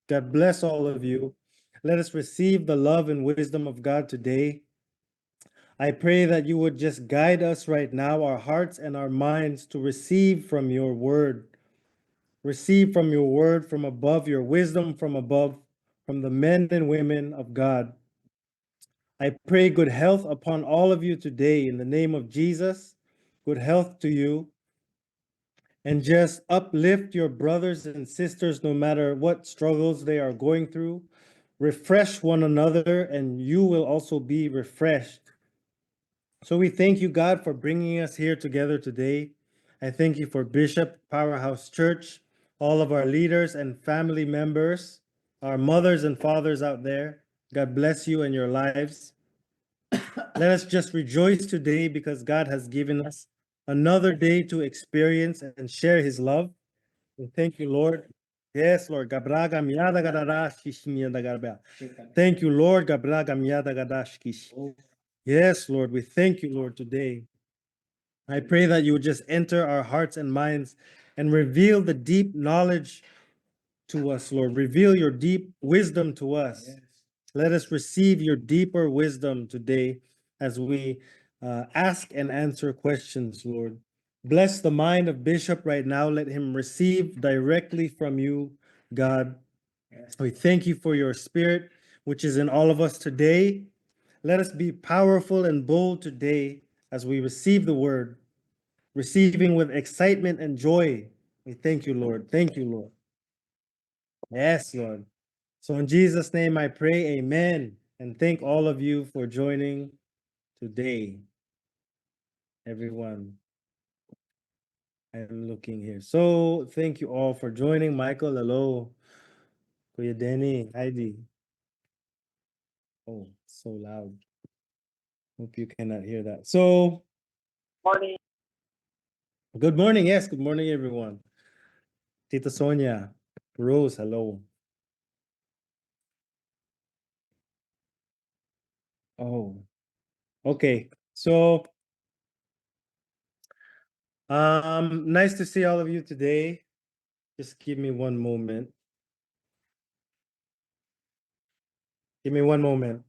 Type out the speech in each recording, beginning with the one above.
God bless all of you. Let us receive the love and wisdom of God today. I pray that you would just guide us right now, our hearts and our minds, to receive from your word. Receive from your word from above, your wisdom from above, from the men and women of God. I pray good health upon all of you today in the name of Jesus. Good health to you. And just uplift your brothers and sisters no matter what struggles they are going through. Refresh one another, and you will also be refreshed. So we thank you, God, for bringing us here together today. I thank you for Bishop Powerhouse Church, all of our leaders and family members, our mothers and fathers out there. God bless you and your lives. Let us just rejoice today because God has given us another day to experience and share his love. And thank you, Lord. Yes, Lord. Gabraga miada gadarash kishmiada garba. Thank you, Lord. Gabraga miada gadash kish. Yes, Lord. We thank you, Lord, today. I pray that you would just enter our hearts and minds and reveal the deep knowledge to us, Lord. Reveal your deep wisdom to us. Let us receive your deeper wisdom today as we ask and answer questions, Lord. Bless the mind of Bishop right now. Let him receive directly from you, God. We thank you for your spirit, which is in all of us today. Let us be powerful and bold today as we receive the word, receiving with excitement and joy. We thank you, Lord. Thank you, Lord. Yes, Lord. So in Jesus' name I pray, amen. And thank all of you for joining today. Everyone, I'm looking here. So thank you all for joining. Michael, hello. Kuya Denny, Heidi. Oh, so loud. Hope you cannot hear that. So, Morning. good morning. Yes, good morning, everyone. Tita Sonia, Rose, hello. Oh, okay. So, nice to see all of you today. Just give me one moment. Give me one moment.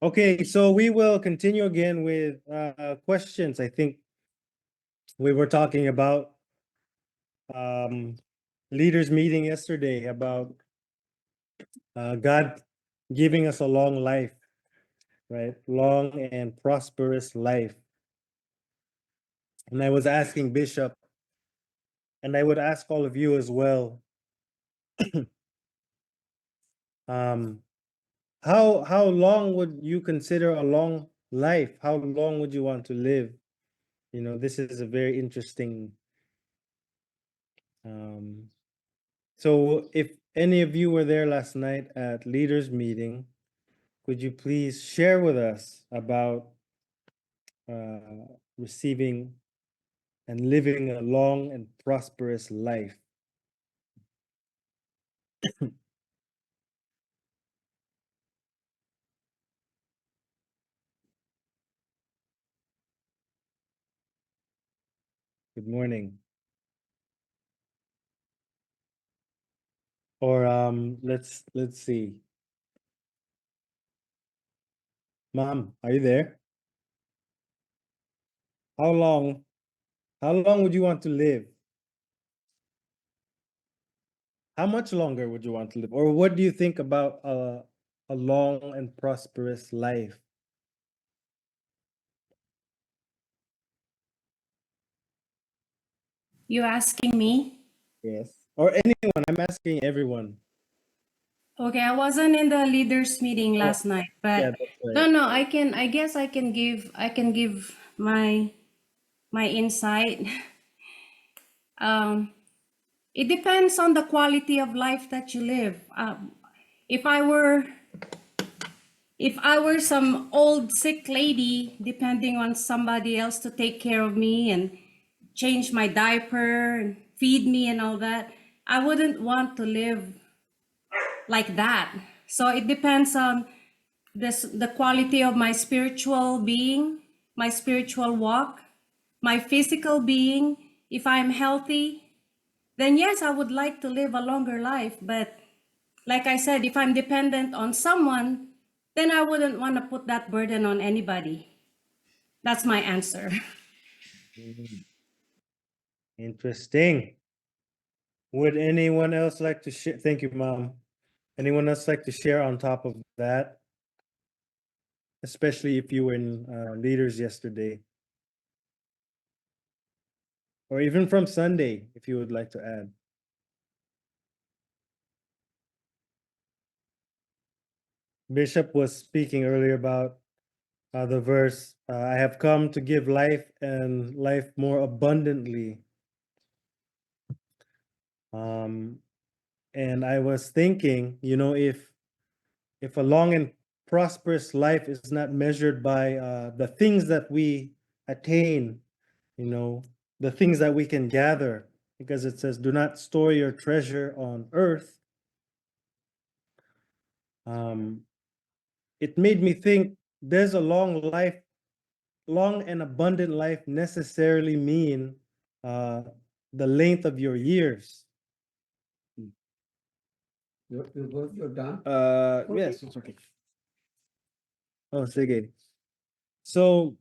Okay, so we will continue again with questions. I think we were talking about leaders meeting yesterday about God giving us a long life, right? Long and prosperous life. And I was asking Bishop, and I would ask all of you as well, um, how long would you consider a long life? How long would you want to live? You know, this is a very interesting. So if any of you were there last night at leaders meeting, could you please share with us about receiving and living a long and prosperous life? Good morning. Or let's see. Mom, are you there? How long would you want to live? How much longer would you want to live? Or what do you think about a long and prosperous life? You asking me? Yes. Or anyone. I'm asking everyone. Okay, I wasn't in the leaders meeting last night, Yeah, but that's right. no, I guess I can give my insight. It depends on the quality of life that you live. If I were some old sick lady depending on somebody else to take care of me and change my diaper and feed me and all that, I wouldn't want to live like that. So it depends on the quality of my spiritual being, my spiritual walk, my physical being, if I'm healthy, then yes, I would like to live a longer life. But like I said, if I'm dependent on someone, then I wouldn't want to put that burden on anybody. That's my answer. Mm, interesting. Would anyone else like to share? Thank you, Mom. Anyone else like to share on top of that? Especially if you were in leaders yesterday. Or even from Sunday, if you would like to add. Bishop was speaking earlier about the verse, I have come to give life and life more abundantly. And I was thinking, if a long and prosperous life is not measured by the things that we attain, the things that we can gather, because it says, do not store your treasure on earth. It made me think there's a long and abundant life necessarily mean the length of your years. You're done? Yes, it's okay. Oh, sige. So,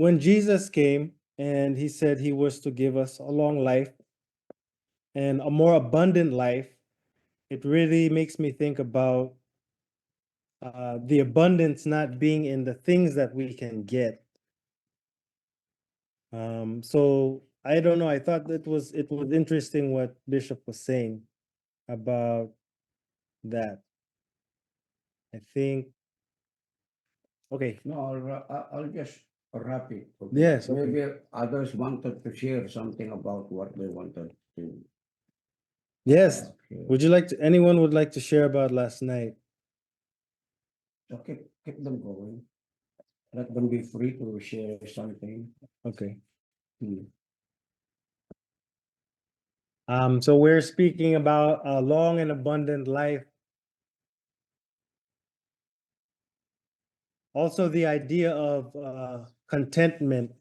when Jesus came and he said he was to give us a long life and a more abundant life, it really makes me think about the abundance not being in the things that we can get. So I don't know. I thought it was interesting what Bishop was saying about that. I think. Okay. No, I'll just wrap it. Okay? Yes, okay. Maybe others wanted to share something about what they wanted to. Yes. share. Would you like to? Anyone would like to share about last night? So keep them going. Let them be free to share something. Okay. Hmm. So we're speaking about a long and abundant life. Also, the idea of contentment.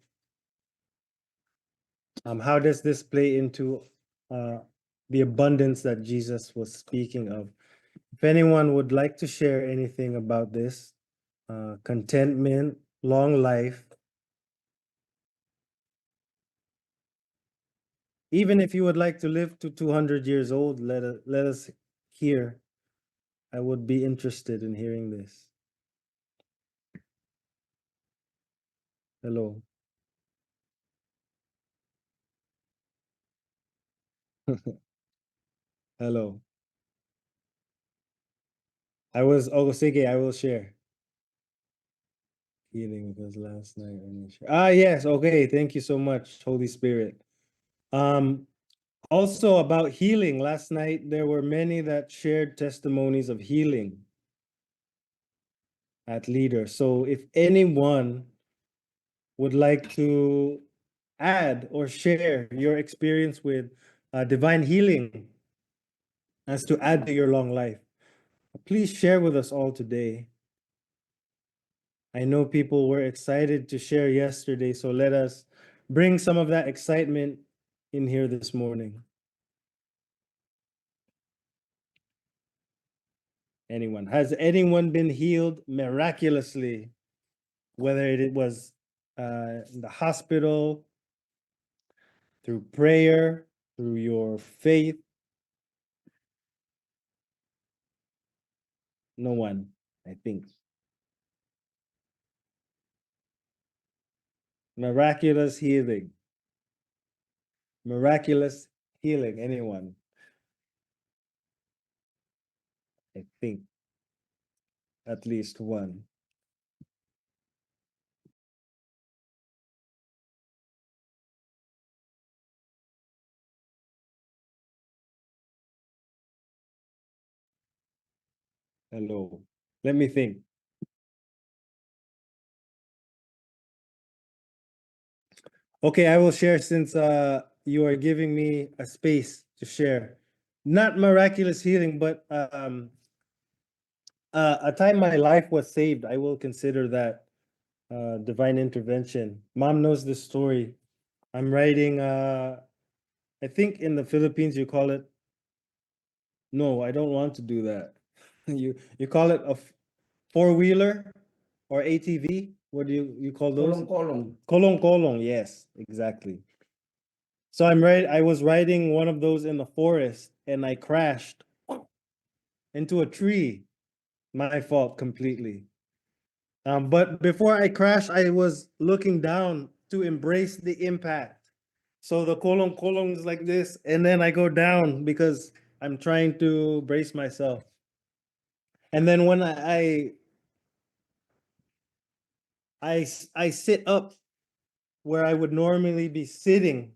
How does this play into the abundance that Jesus was speaking of? If anyone would like to share anything about this, contentment, long life, even if you would like to live to 200 years old, let us hear. I would be interested in hearing this. Hello. Hello. Sige, I will share. Healing because last night I didn't share. Yes, okay. Thank you so much, Holy Spirit. Also about healing, last night there were many that shared testimonies of healing at Leader. So if anyone would like to add or share your experience with divine healing as to add to your long life, please share with us all today. I know people were excited to share yesterday, so let us bring some of that excitement in here this morning. Anyone? Has anyone been healed miraculously? Whether it was in the hospital, through prayer, through your faith? No one, I think. Miraculous healing. Miraculous healing, anyone? I think at least one. Hello. Let me think. Okay, I will share since you are giving me a space to share. Not miraculous healing, but a time my life was saved. I will consider that divine intervention. Mom knows this story. I'm riding, I think in the Philippines you call it, no, I don't want to do that. You call it a four-wheeler or ATV? What do you call those? Kolong-kolong. Kolong, yes, exactly. So I was riding one of those in the forest and I crashed into a tree. My fault completely. But before I crashed, I was looking down to embrace the impact. So the kolong is like this, and then I go down because I'm trying to brace myself. And then when I sit up where I would normally be sitting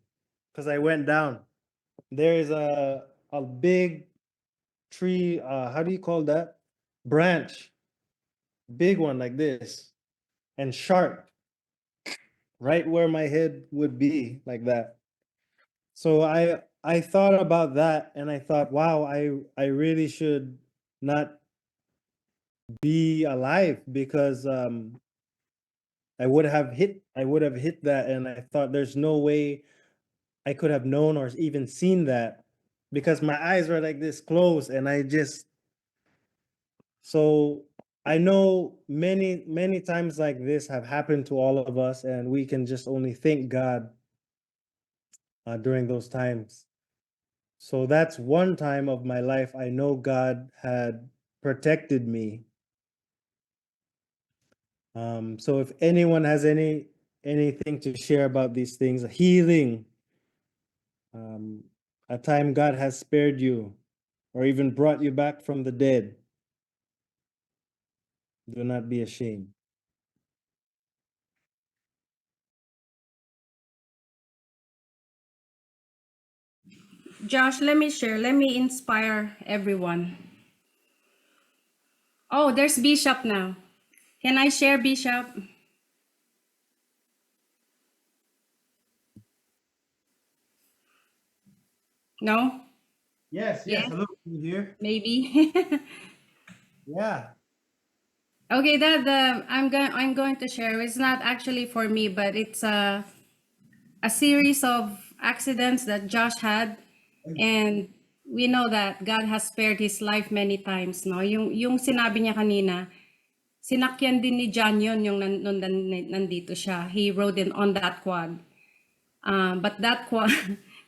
because I went down. There is a big tree, how do you call that? Branch, big one like this, and sharp, right where my head would be, like that. So I thought about that and I thought, wow, I really should not be alive because I would have hit that, and I thought there's no way I could have known or even seen that because my eyes were like this close, and so I know many times like this have happened to all of us, and we can just only thank God during those times. So that's one time of my life I know God had protected me. So if anyone has anything to share about these things, healing, a time God has spared you or even brought you back from the dead, do not be ashamed. Josh, let me share. Let me inspire everyone. Oh, there's Bishop now. Can I share, Bishop? No? Yes, Yeah. hello, can you hear? Maybe. Yeah. Okay, I'm going to share. It's not actually for me, but it's a series of accidents that Josh had, and we know that God has spared his life many times, no? Yung sinabi niya kanina, sinakyan din ni John yun yung nandito siya. He rode in on that quad. But that quad,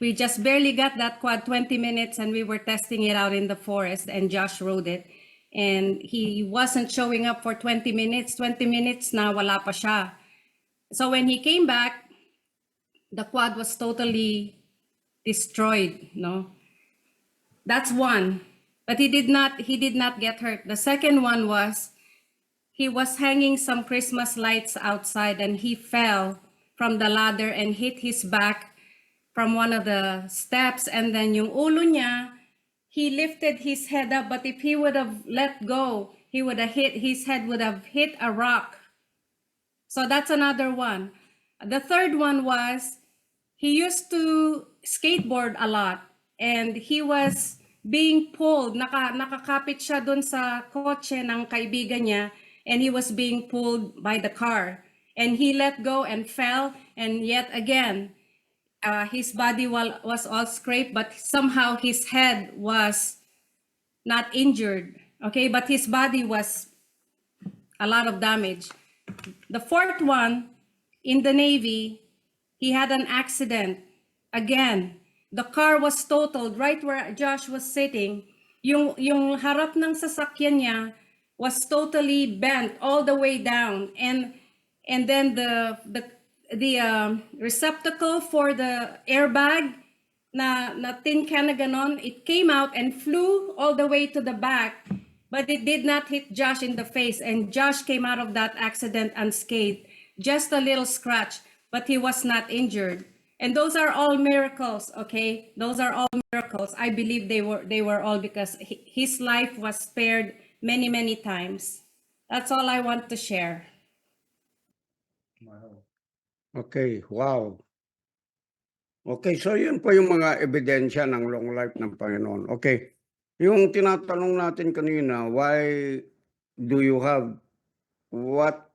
we just barely got that quad 20 minutes and we were testing it out in the forest and Josh rode it. And he wasn't showing up for 20 minutes. 20 minutes na wala pa siya. So when he came back, the quad was totally destroyed, no? That's one. But he did not get hurt. The second one was he was hanging some Christmas lights outside and he fell from the ladder and hit his back from one of the steps, and then yung ulo niya, he lifted his head up, but if he would have let go, his head would have hit a rock. So that's another one. The third one was he used to skateboard a lot and he was being pulled. Nakakapit siya dun sa kotse ng kaibigan niya and he was being pulled by the car. And he let go and fell, and yet again, his body was all scraped, but somehow his head was not injured. Okay, but his body was a lot of damage. The fourth one, in the Navy, he had an accident. Again, the car was totaled right where Josh was sitting. Yung harap ng sasakyan niya was totally bent all the way down, and then the receptacle for the airbag na tin can na ganon, it came out and flew all the way to the back, but it did not hit Josh in the face, and Josh came out of that accident unscathed, just a little scratch, but he was not injured. And those are all miracles, okay? Those are all miracles. I believe they were all because his life was spared many times. That's all I want to share. Okay, wow. Okay, so yun po yung mga ebidensya ng long life ng Panginoon. Okay, yung tinatanong natin kanina, why do you have, what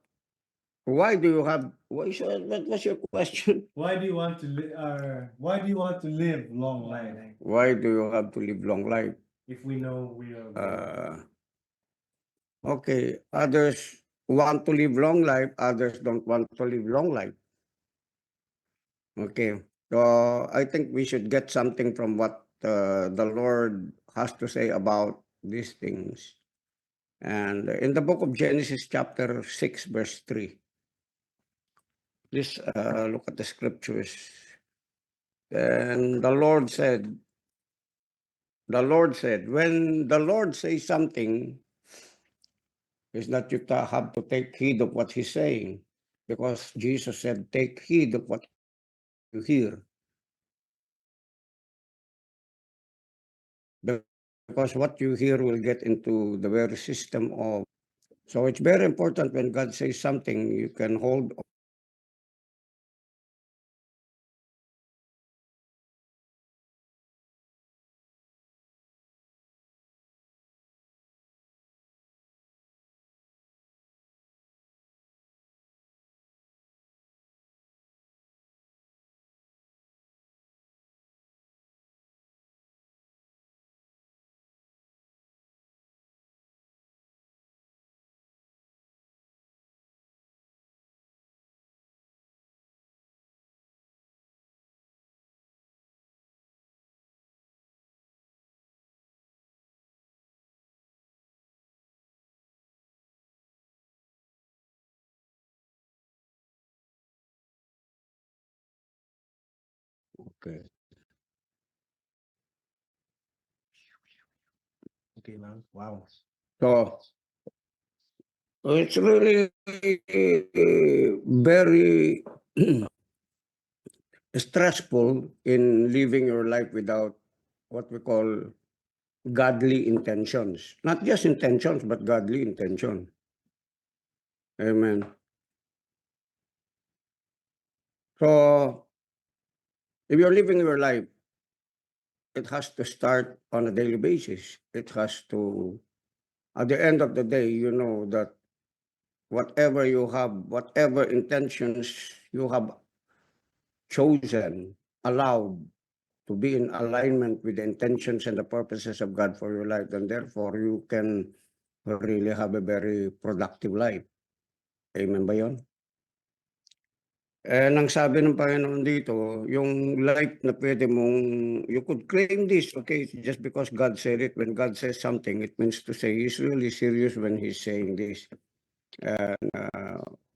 Why do you have, what was your question? Why do you want to why do you want to live long life Why do you have to live long life? if we know we are Okay, others want to live long life, others don't want to live long life. Okay, so I think we should get something from what the Lord has to say about these things. And in the book of Genesis chapter 6 verse 3, please look at the scriptures. And the Lord said, when the Lord says something, it's not you have to take heed of what he's saying, because Jesus said, take heed of what you hear. Because what you hear will get into the very system of. So it's very important when God says something, you can hold. Okay. okay, man. Wow. So it's really very stressful in living your life without what we call godly intentions. Not just intentions, but godly intention. Amen. So if you're living your life, it has to start on a daily basis. It has to, at the end of the day, you know that whatever you have, whatever intentions you have chosen, allowed to be in alignment with the intentions and the purposes of God for your life, and therefore you can really have a very productive life. Amen ba yun? And ang sabi ng Panginoon dito, yung life na pwede mong, you could claim this, okay, just because God said it. When God says something, it means to say He's really serious when He's saying this. And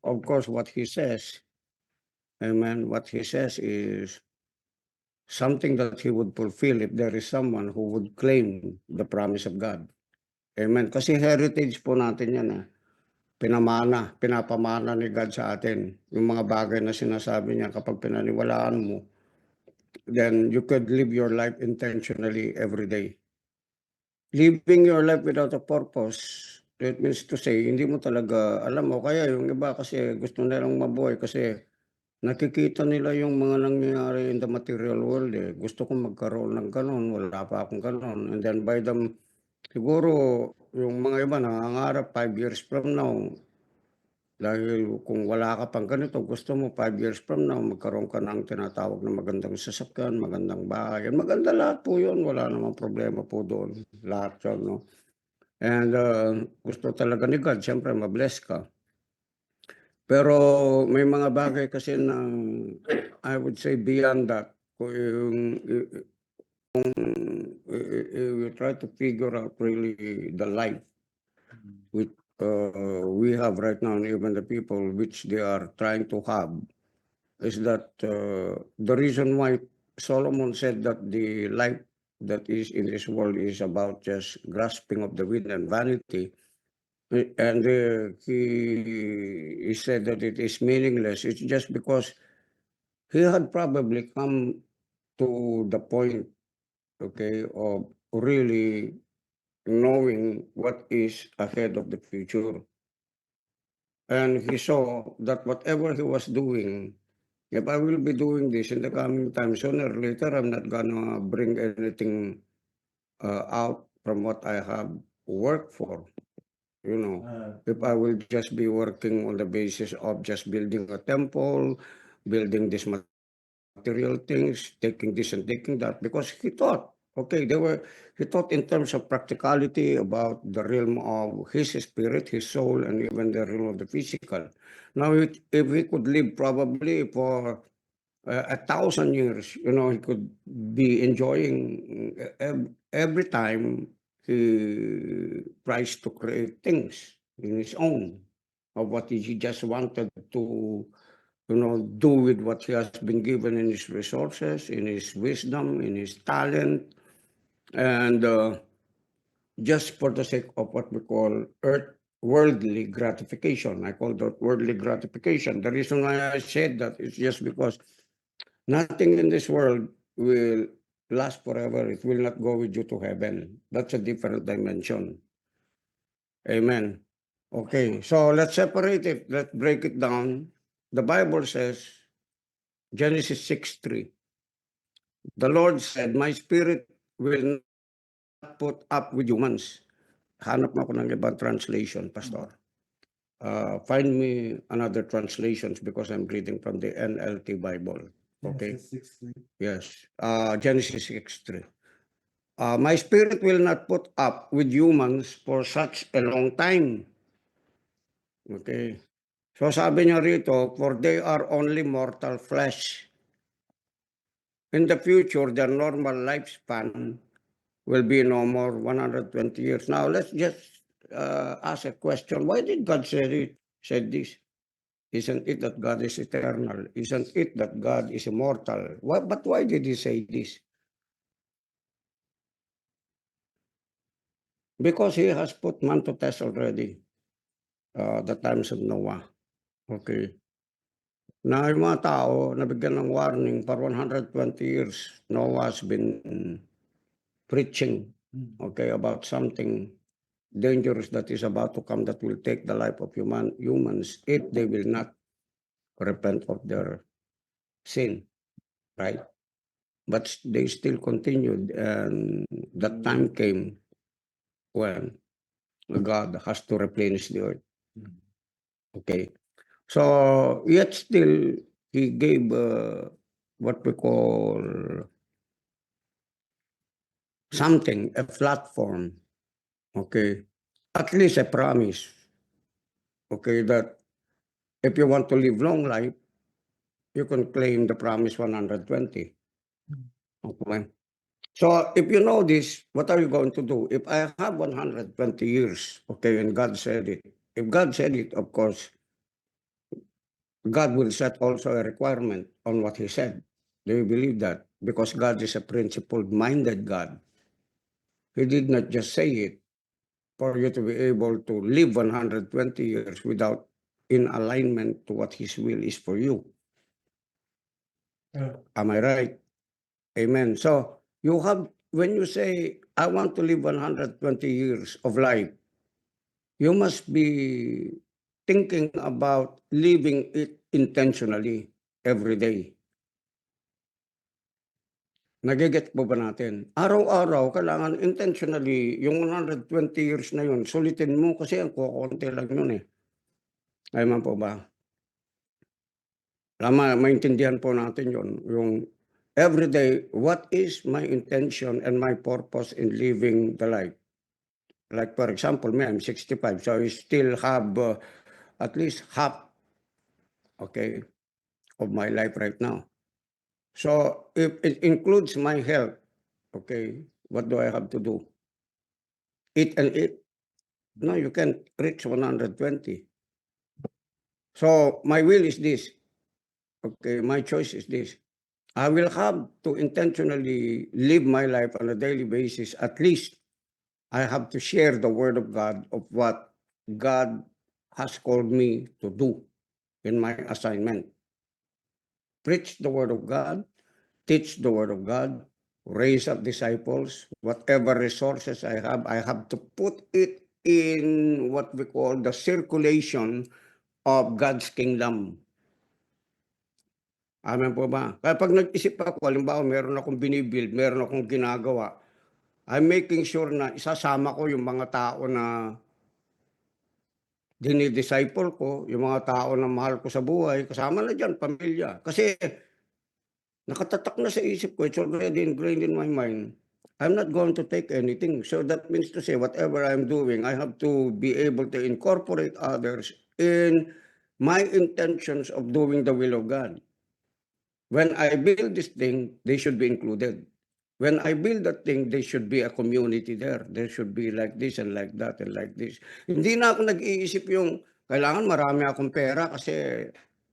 of course, what He says, amen, what He says is something that He would fulfill if there is someone who would claim the promise of God. Amen. Kasi heritage po natin yan pinapamana ni God sa atin. Yung mga bagay na sinasabi niya, kapag pinaniwalaan mo, then you could live your life intentionally every day. Living your life without a purpose, it means to say, hindi mo talaga, alam mo, kaya yung iba kasi gusto nilang mabuhay kasi nakikita nila yung mga nangyayari in the material world Gusto kong magkaroon ng ganon, wala pa akong ganon. And then by them, siguro yung mga iba nangangarap 5 years from now, dahil kung wala ka pang ganito, gusto mo 5 years from now, magkaroon ka ng tinatawag na magandang sasakyan, magandang bahay. Maganda lahat po yun, wala namang problema po doon. Lahat yun, no? And gusto talaga ni God, siyempre mabless ka. Pero may mga bagay kasi na, I would say beyond that, kung you try to figure out really the life which we have right now, and even the people which they are trying to have, is that the reason why Solomon said that the life that is in this world is about just grasping of the wind and vanity, and he said that it is meaningless. It's just because he had probably come to the point, okay, of really knowing what is ahead of the future. And he saw that whatever he was doing, if I will be doing this in the coming time, sooner or later, I'm not gonna bring anything out from what I have worked for. You know, if I will just be working on the basis of just building a temple, building these material things, taking this and taking that, because he thought, okay, he thought in terms of practicality about the realm of his spirit, his soul, and even the realm of the physical. Now, if he could live probably for 1,000 years, you know, he could be enjoying every time he tries to create things in his own of what he just wanted to, you know, do with what he has been given in his resources, in his wisdom, in his talent, and just for the sake of what we call worldly gratification. I call that worldly gratification. The reason why I said that is just because nothing in this world will last forever. It will not go with you to heaven. That's a different dimension. Amen. Okay, so let's separate it. Let's break it down. The Bible says, Genesis 6:3, the Lord said, my spirit will not put up with humans. Hanap mo ako ng ibang translation, Pastor. Find me another translations because I'm reading from the NLT Bible. Okay. Yes. Genesis 6:3. My spirit will not put up with humans for such a long time. Okay. So sabi niya rito, for they are only mortal flesh. In the future, their normal lifespan will be no more 120 years. Now, let's just ask a question. Why did God say this? Isn't it that God is eternal? Isn't it that God is immortal? But why did he say this? Because he has put man to test already, the times of Noah. Okay. Na yung mga tao, nabigyan ng warning for 120 years, Noah has been preaching, okay, about something dangerous that is about to come that will take the life of humans if they will not repent of their sin, right? But they still continued, and that time came when God has to replenish the earth. Okay. So, yet still, he gave what we call something, a platform, okay, at least a promise, okay, that if you want to live long life, you can claim the promise 120. Okay. So, if you know this, what are you going to do? If I have 120 years, okay, and God said it, if God said it, of course, God will set also a requirement on what he said. Do you believe that? Because God is a principled-minded God. He did not just say it for you to be able to live 120 years without in alignment to what his will is for you. Am I right? Amen. So you have, when you say, I want to live 120 years of life, you must be thinking about living it intentionally every day. Nagiget po ba natin? Araw-araw, kailangan intentionally, yung 120 years na yun, sulitin mo kasi ang kukunti lang yun eh. Ay man po ba? Maintindihan po natin yun. Yung everyday, what is my intention and my purpose in living the life? Like for example, me, I'm 65, so I still have at least half, okay, of my life right now. So if it includes my health, okay, what do I have to do? Eat and eat? No, you can't reach 120. So my will is this. Okay, my choice is this. I will have to intentionally live my life on a daily basis. At least I have to share the word of God of what God has called me to do in my assignment. Preach the word of God, teach the word of God, raise up disciples, whatever resources I have to put it in what we call the circulation of God's kingdom. Amen po ba? Kaya pag nag-isip ako, halimbawa meron akong binibuild, meron akong ginagawa, I'm making sure na isasama ko yung mga tao na dinidisciple ko, yung mga tao na mahal ko sa buhay, kasama na diyan pamilya. Kasi nakatatak na sa isip ko, it's already ingrained in my mind. I'm not going to take anything. So that means to say, whatever I'm doing, I have to be able to incorporate others in my intentions of doing the will of God. When I build this thing, they should be included. When I build that thing, there should be a community there. There should be like this and like that and like this. Hindi na ako nag-iisip yung kailangan marami akong pera kasi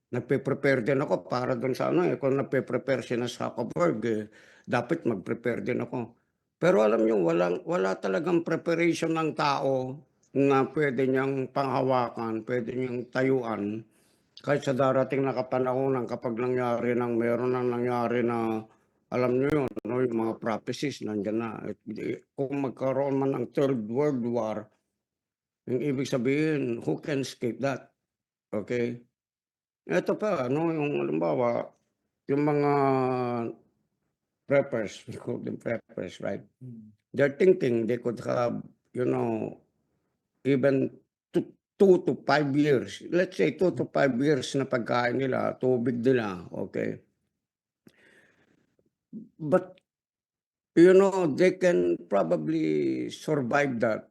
nagpe-prepare din ako para doon sa ano kung nagpe-prepare siya na sa Zuckerberg, dapat mag-prepare din ako. Pero alam niyo, wala talagang preparation ng tao na pwede niyang panghawakan, pwede niyang tayuan. Kahit sa darating na kapanahonan kapag meron nang nangyari na alam niyo yun, no, yung mga prophecies nandiyan na. Kung magkaroon man ng Third World War, yung ibig sabihin, who can escape that? Okay? Ito pa, no, yung halimbawa, yung mga preppers, we call them preppers, right? They're thinking they could have, even 2 to 5 years. Let's say 2 to 5 years na pagkain nila, tubig nila, okay? But, they can probably survive that.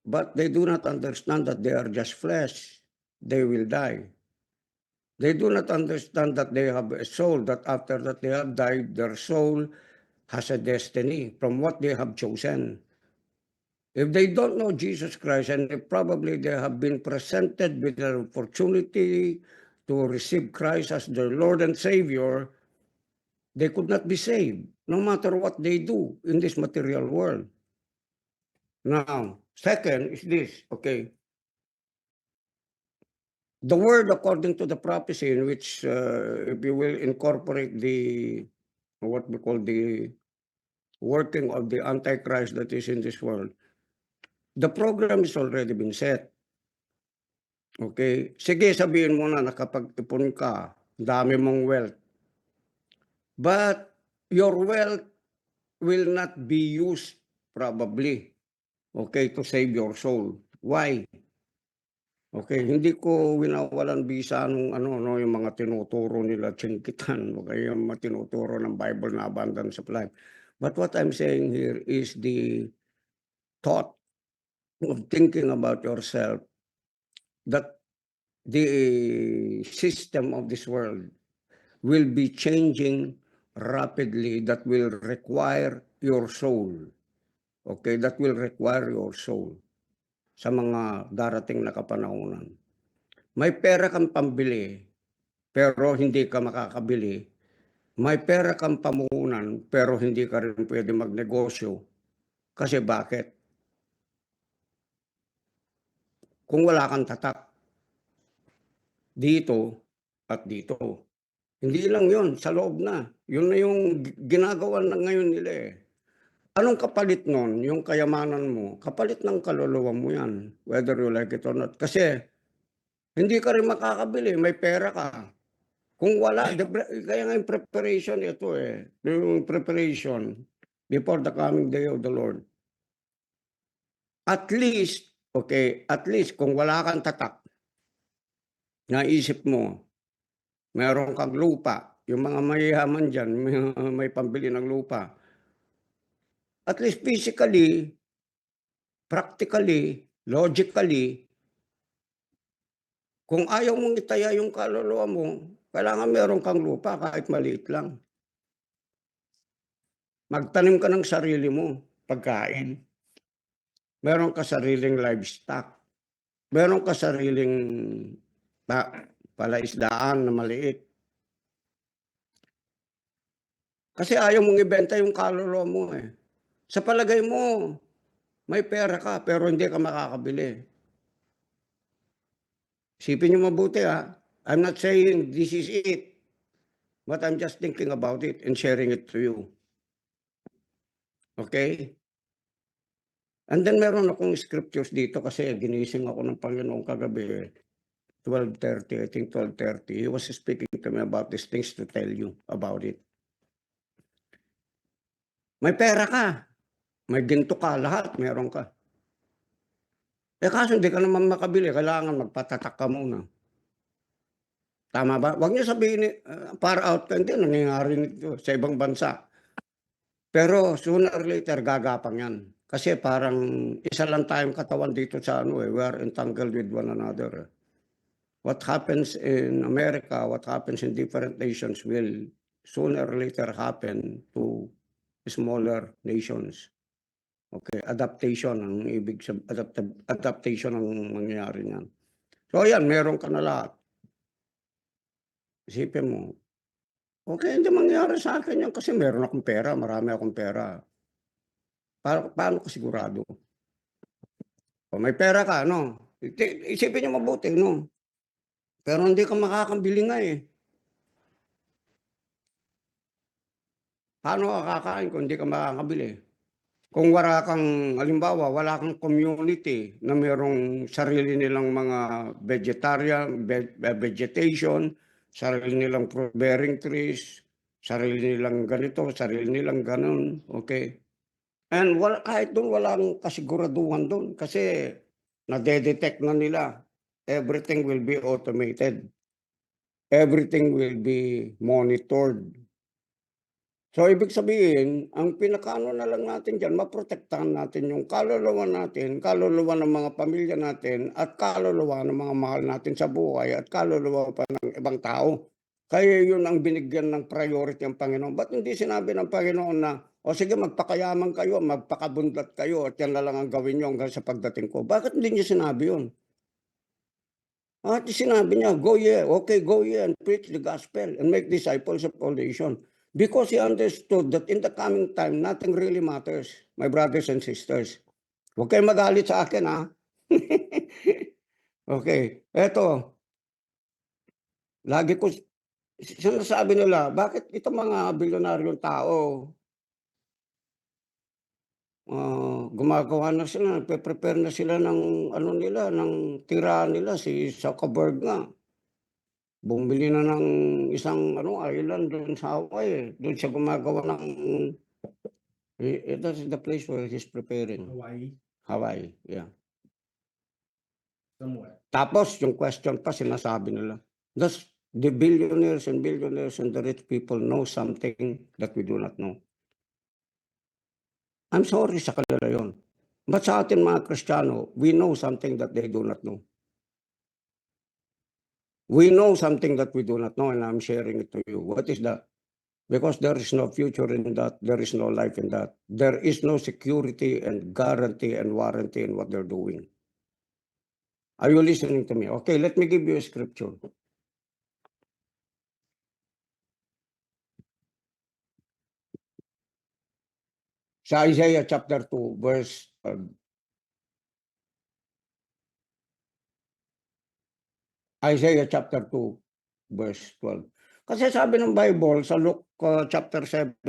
But they do not understand that they are just flesh. They will die. They do not understand that they have a soul, that after that they have died, their soul has a destiny from what they have chosen. If they don't know Jesus Christ, and probably they have been presented with the opportunity to receive Christ as their Lord and Savior, they could not be saved, no matter what they do in this material world. Now, second is this, okay? The word according to the prophecy in which, if you will incorporate what we call the working of the Antichrist that is in this world, the program is already been set. Okay? Sige, sabihin mo na nakapag-ipon ka, dami mong wealth. But your wealth will not be used probably, okay, to save your soul. Why? Okay, hindi ko winawalan bisa nung yung mga tinuturo nila Chinkitan, o kaya yung mga tinuturo ng Bible na abundance of life. But what I'm saying here is the thought of thinking about yourself, that the system of this world will be changing rapidly, that will require your soul. Okay, that will require your soul sa mga darating na kapanahunan. May pera kang pambili, pero hindi ka makakabili. May pera kang pamuhunan, pero hindi ka rin pwede magnegosyo. Kasi bakit? Kung wala kang tatak dito at dito. Hindi lang yun, sa loob na. Yun na yung ginagawa na ngayon nila eh. Anong kapalit nun? Yung kayamanan mo, kapalit ng kaluluwa mo yan, whether you like it or not. Kasi hindi ka rin makakabili, may pera ka. Kung wala, kaya nga yung preparation ito eh. Yung preparation before the coming day of the Lord. At least, okay, at least kung wala kang tatak, naisip mo, meron kang lupa, yung mga mayayaman dyan, may pambili ng lupa. At least physically, practically, logically, kung ayaw mong itaya yung kaluluwa mo, kailangan meron kang lupa kahit maliit lang. Magtanim ka ng sarili mo, pagkain. Meron ka sariling livestock. Meron ka sariling palaisdaan na maliit. Kasi ayaw mong ibenta yung kaluluwa mo eh. Sa palagay mo, may pera ka pero hindi ka makakabili. Isipin niyo mabuti ha. I'm not saying this is it. But I'm just thinking about it and sharing it to you. Okay? And then meron akong scriptures dito kasi ginising ako ng Panginoon kagabi. 12:30, I think 12:30. He was speaking to me about these things to tell you about it. May pera ka. May ginto ka. Lahat meron ka. Kaso hindi ka naman makabili, kailangan magpatatak ka muna. Tama ba? Huwag niyo sabihin, far out ka, hindi, nangyayari nito sa ibang bansa. Pero sooner or later, gagapang yan. Kasi parang isa lang tayong katawan dito sa we are entangled with one another. What happens in America, what happens in different nations will sooner or later happen to smaller nations. Okay, adaptation ang ibig sabihin, adaptation ang mangyayari niyan. So ayan, meron ka na lahat. Isipin mo, okay, hindi mangyayari sa akin yan kasi meron akong pera, marami akong pera. Paano ka sigurado? O may pera ka, no? Isipin niyo mabuti, no? Pero hindi ka makakabili nga eh. Paano ka kakain kung hindi ka makakabili? Kung wala kang, halimbawa, wala kang community na mayroong sarili nilang mga vegetation, sarili nilang fruit-bearing trees, sarili nilang ganito, sarili nilang ganun, okay? And kahit doon walang kasiguraduhan doon kasi nade-detect na nila. Everything will be automated. Everything will be monitored. So, ibig sabihin, ang pinakaano na lang natin dyan, maprotektahan natin yung kaluluwa natin, kaluluwa ng mga pamilya natin, at kaluluwa ng mga mahal natin sa buhay, at kaluluwa pa ng ibang tao. Kaya yun ang binigyan ng priority ng Panginoon. Ba't hindi sinabi ng Panginoon na, o sige, magpakayaman kayo, magpakabundat kayo, at yan na lang ang gawin nyo hanggang sa pagdating ko? Bakit hindi niya sinabi yun? At sinabi niya, go ye, okay, go ye and preach the gospel and make disciples of all nations. Because he understood that in the coming time, nothing really matters, my brothers and sisters. Huwag kayong magalit sa akin, ha? Okay, eto. Lagi ko sinasabi nila, bakit itong mga bilyonaryong tao, gumagawa na sila, prepare na sila ng ano nila, ng tirahan nila, si Zuckerberg nga. Bumili na ng isang island doon sa Hawaii. Doon siya gumagawa ng that's the place where he's preparing. Hawaii, yeah. Somewhere. Tapos yung question pa sinasabi nila, does the billionaires and the rich people know something that we do not know? I'm sorry sa kanila yun. But sa atin mga Kristiyano, we know something that they do not know. We know something that we do not know, and I'm sharing it to you. What is that? Because there is no future in that, there is no life in that. There is no security and guarantee and warranty in what they're doing. Are you listening to me? Okay, let me give you a scripture. Sa Isaiah chapter 2, verse Isaiah chapter 2, verse 12. Kasi sabi ng Bible sa Luke chapter 17,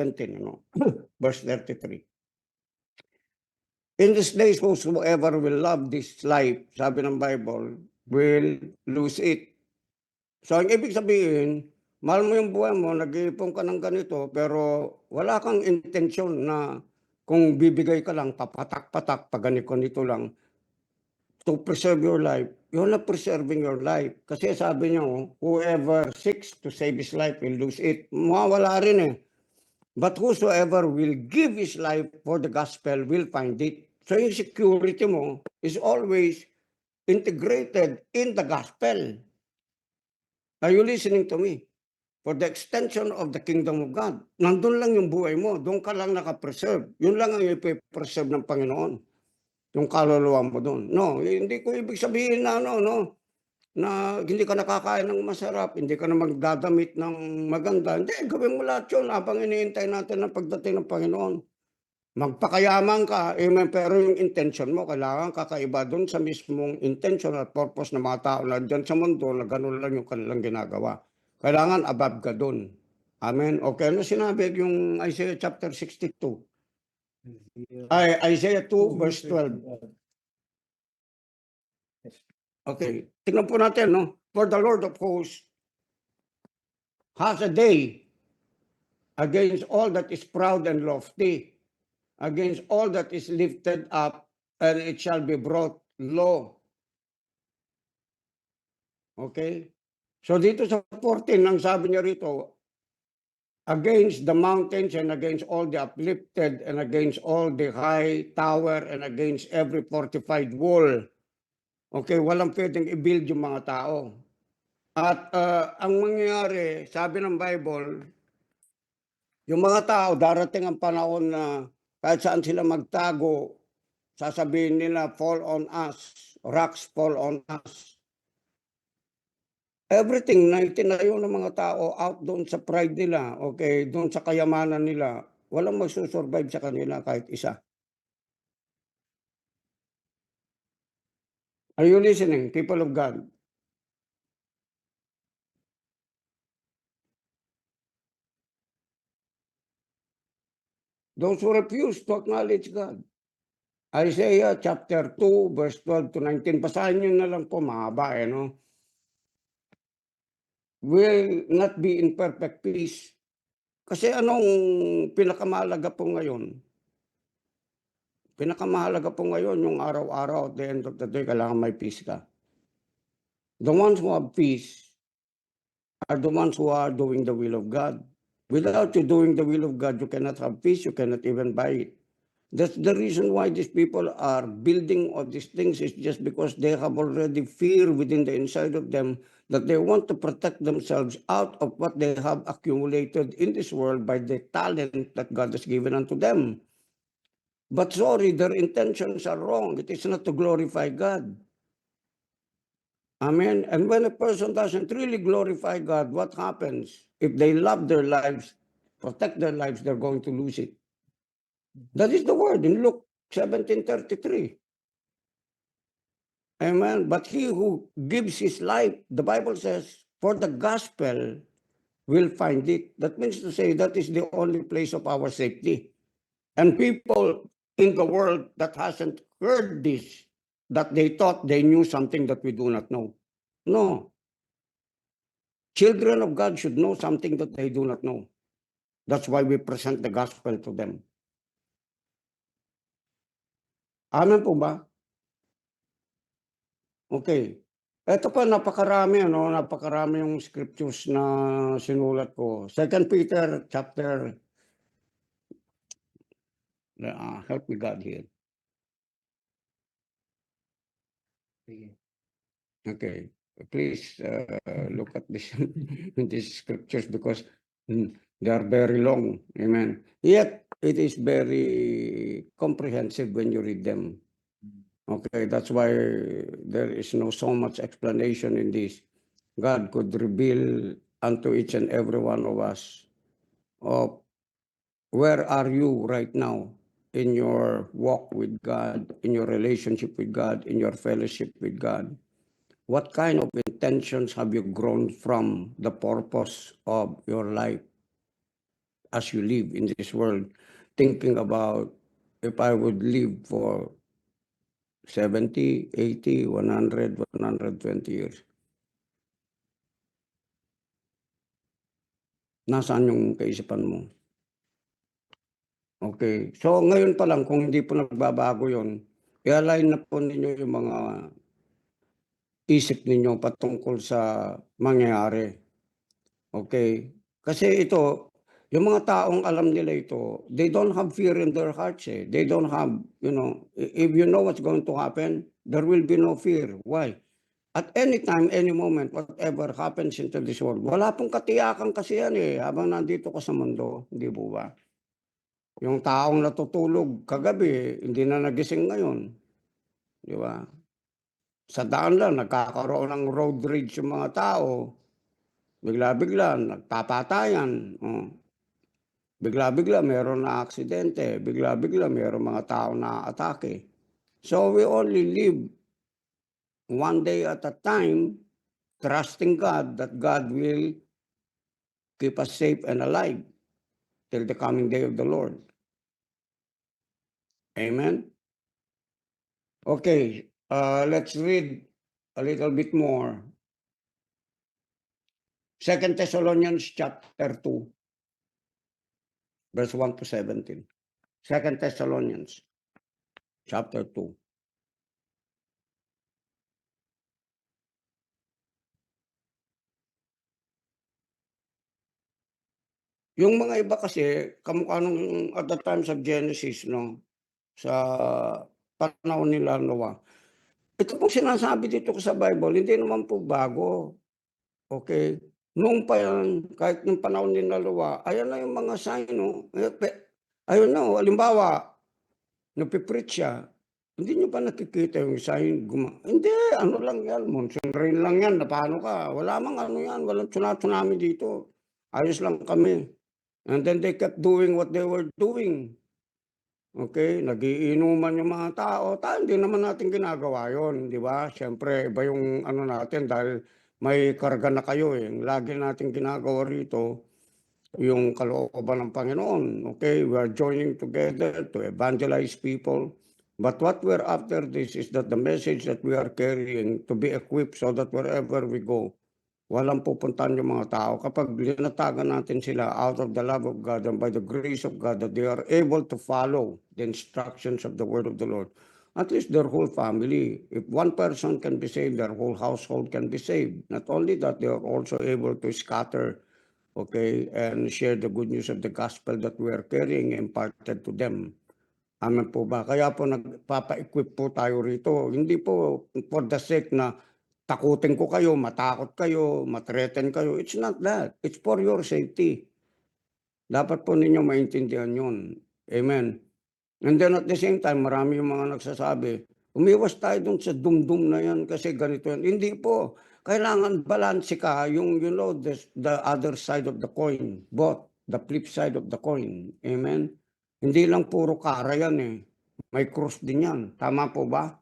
verse 33. In these days, whosoever will love this life, sabi ng Bible, will lose it. So, ang ibig sabihin, mahal mo yung buhay mo, nag-iipon ka ng ganito, pero wala kang intensyon na kung bibigay ka lang, papatak-patak, pag ganito lang, to preserve your life, you're not preserving your life. Kasi sabi niyo, whoever seeks to save his life will lose it. Mawawala rin eh. But whosoever will give his life for the gospel will find it. So yung security mo is always integrated in the gospel. Are you listening to me? For the extension of the kingdom of God. Nandun lang yung buhay mo. Doon ka lang nakapreserve. Yun lang ang ipipreserve ng Panginoon. Yung kaluluwa mo doon. No, hindi ko ibig sabihin na na hindi ka nakakain ng masarap, hindi ka na magdadamit ng maganda. Hindi, gawin mo lahat yun habang iniintay natin ang pagdating ng Panginoon. Magpakayaman ka, pero yung intention mo, kailangan kakaiba doon sa mismong intention at purpose ng mga tao na dyan sa mundo na gano'n lang yung kanilang ginagawa. Kailangan above ka doon. Amen? Okay, ano sinabi yung Isaiah chapter 62? Isaiah 2 verse 12. Okay, tingnan po natin, no? For the Lord of hosts has a day against all that is proud and lofty, against all that is lifted up, and it shall be brought law. Okay? So dito sa 14, ang sabi niya rito, against the mountains and against all the uplifted and against all the high tower and against every fortified wall. Okay, walang pwedeng i-build yung mga tao. At ang mangyayari, sabi ng Bible, yung mga tao, darating ang panahon na kahit saan sila magtago, sasabihin nila, fall on us, rocks fall on us. Everything na itinayo ng mga tao out doon sa pride nila, okay, doon sa kayamanan nila, walang magsusurvive sa kanila kahit isa. Are you listening, people of God? Those who refuse to acknowledge God. Isaiah chapter 2, verse 12 to 19. Basahin nyo na lang po, mahaba no? Will not be in perfect peace. Kasi anong pinakamahalaga po ngayon? Pinakamahalaga po ngayon yung araw-araw at the end of the day, kailangan may peace ka. The ones who have peace are the ones who are doing the will of God. Without you doing the will of God, you cannot have peace, you cannot even buy it. That's the reason why these people are building all these things is just because they have already fear within the inside of them that they want to protect themselves out of what they have accumulated in this world by the talent that God has given unto them. But sorry, their intentions are wrong. It is not to glorify God. Amen. And when a person doesn't really glorify God, what happens? If they love their lives, protect their lives, they're going to lose it. That is the word in Luke 17:33. Amen. But he who gives his life, the Bible says, for the gospel will find it. That means to say that is the only place of our safety. And people in the world that hasn't heard this, that they thought they knew something that we do not know. No. Children of God should know something that they do not know. That's why we present the gospel to them. Amen po ba? Okay. Ito pa, napakarami, napakarami yung scriptures na sinulat ko. 2 Peter chapter, help me God here. Okay. Please look at this, these scriptures because they are very long. Amen. Yet, it is very comprehensive when you read them. Okay, that's why there is no so much explanation in this. God could reveal unto each and every one of us of where are you right now in your walk with God, in your relationship with God, in your fellowship with God. What kind of intentions have you grown from the purpose of your life as you live in this world, thinking about if I would live for 70, 80, 100, 120 years. Nasaan yung kaisipan mo? Okay. So ngayon pa lang, kung hindi po nagbabago yun, i-align na po ninyo yung mga isip ninyo patungkol sa mangyayari. Okay. Kasi ito, yung mga taong alam nila ito, they don't have fear in their hearts. They don't have, if you know what's going to happen, there will be no fear. Why? At any time, any moment, whatever happens into this world, wala pong katiyakan kasi yan habang nandito ka sa mundo, hindi po ba? Yung taong natutulog kagabi, hindi na nagising ngayon. Di ba? Sa daan lang, nagkakaroon ng road rage yung mga tao. Bigla-bigla, nagpapatayan. Bigla-bigla, meron na aksidente. Bigla-bigla, meron mga tao na atake. So we only live one day at a time, trusting God that God will keep us safe and alive till the coming day of the Lord. Amen? Okay, let's read a little bit more. 2 Thessalonians chapter 2, verse 1 to 17. 2 Thessalonians chapter 2. Yung mga iba kasi kamukha nung at the times of Genesis 'no, sa panahon nila Noah. Ito pong sinasabi dito ko sa Bible hindi naman po bago, okey? Noon pa yan kahit nung panahon ni Noah, ayan na yung mga sign oh, ayun na oh, halimbawa nagpi-preach siya, hindi niyo ba nakikita yung sign hindi ano lang yan, monsoon rain lang yan na paano ka, wala mang ano yan, walang tsunami dito, ayos lang kami. And then they kept doing what they were doing. Okay, nagiinuman yung mga tao, tayo hindi naman natin ginagawa yun, di ba? Siyempre, iba yung ano natin dahil may karga na kayo eh. Lagi natin ginagawa rito yung kalooban ng Panginoon. Okay, we are joining together to evangelize people. But what we're after this is that the message that we are carrying to be equipped so that wherever we go, walang pupuntahan yung mga tao kapag linatagan natin sila out of the love of God and by the grace of God that they are able to follow the instructions of the word of the Lord. At least their whole family. If one person can be saved, their whole household can be saved. Not only that, they are also able to scatter, okay, and share the good news of the gospel that we are carrying imparted to them. Amen po ba? Kaya po nagpapa-equip po tayo rito. Hindi po for the sake na takutin ko kayo, matakot kayo, matreten kayo. It's not that. It's for your safety. Dapat po ninyo maintindihan yun. Amen. And then at the same time, marami yung mga nagsasabi, umiwas tayo dun sa dumdum na yan kasi ganito yan. Hindi po. Kailangan balance ka yung, you know, the other side of the coin. Both. The flip side of the coin. Amen. Hindi lang puro kara yan eh. May cross din yan. Tama po ba?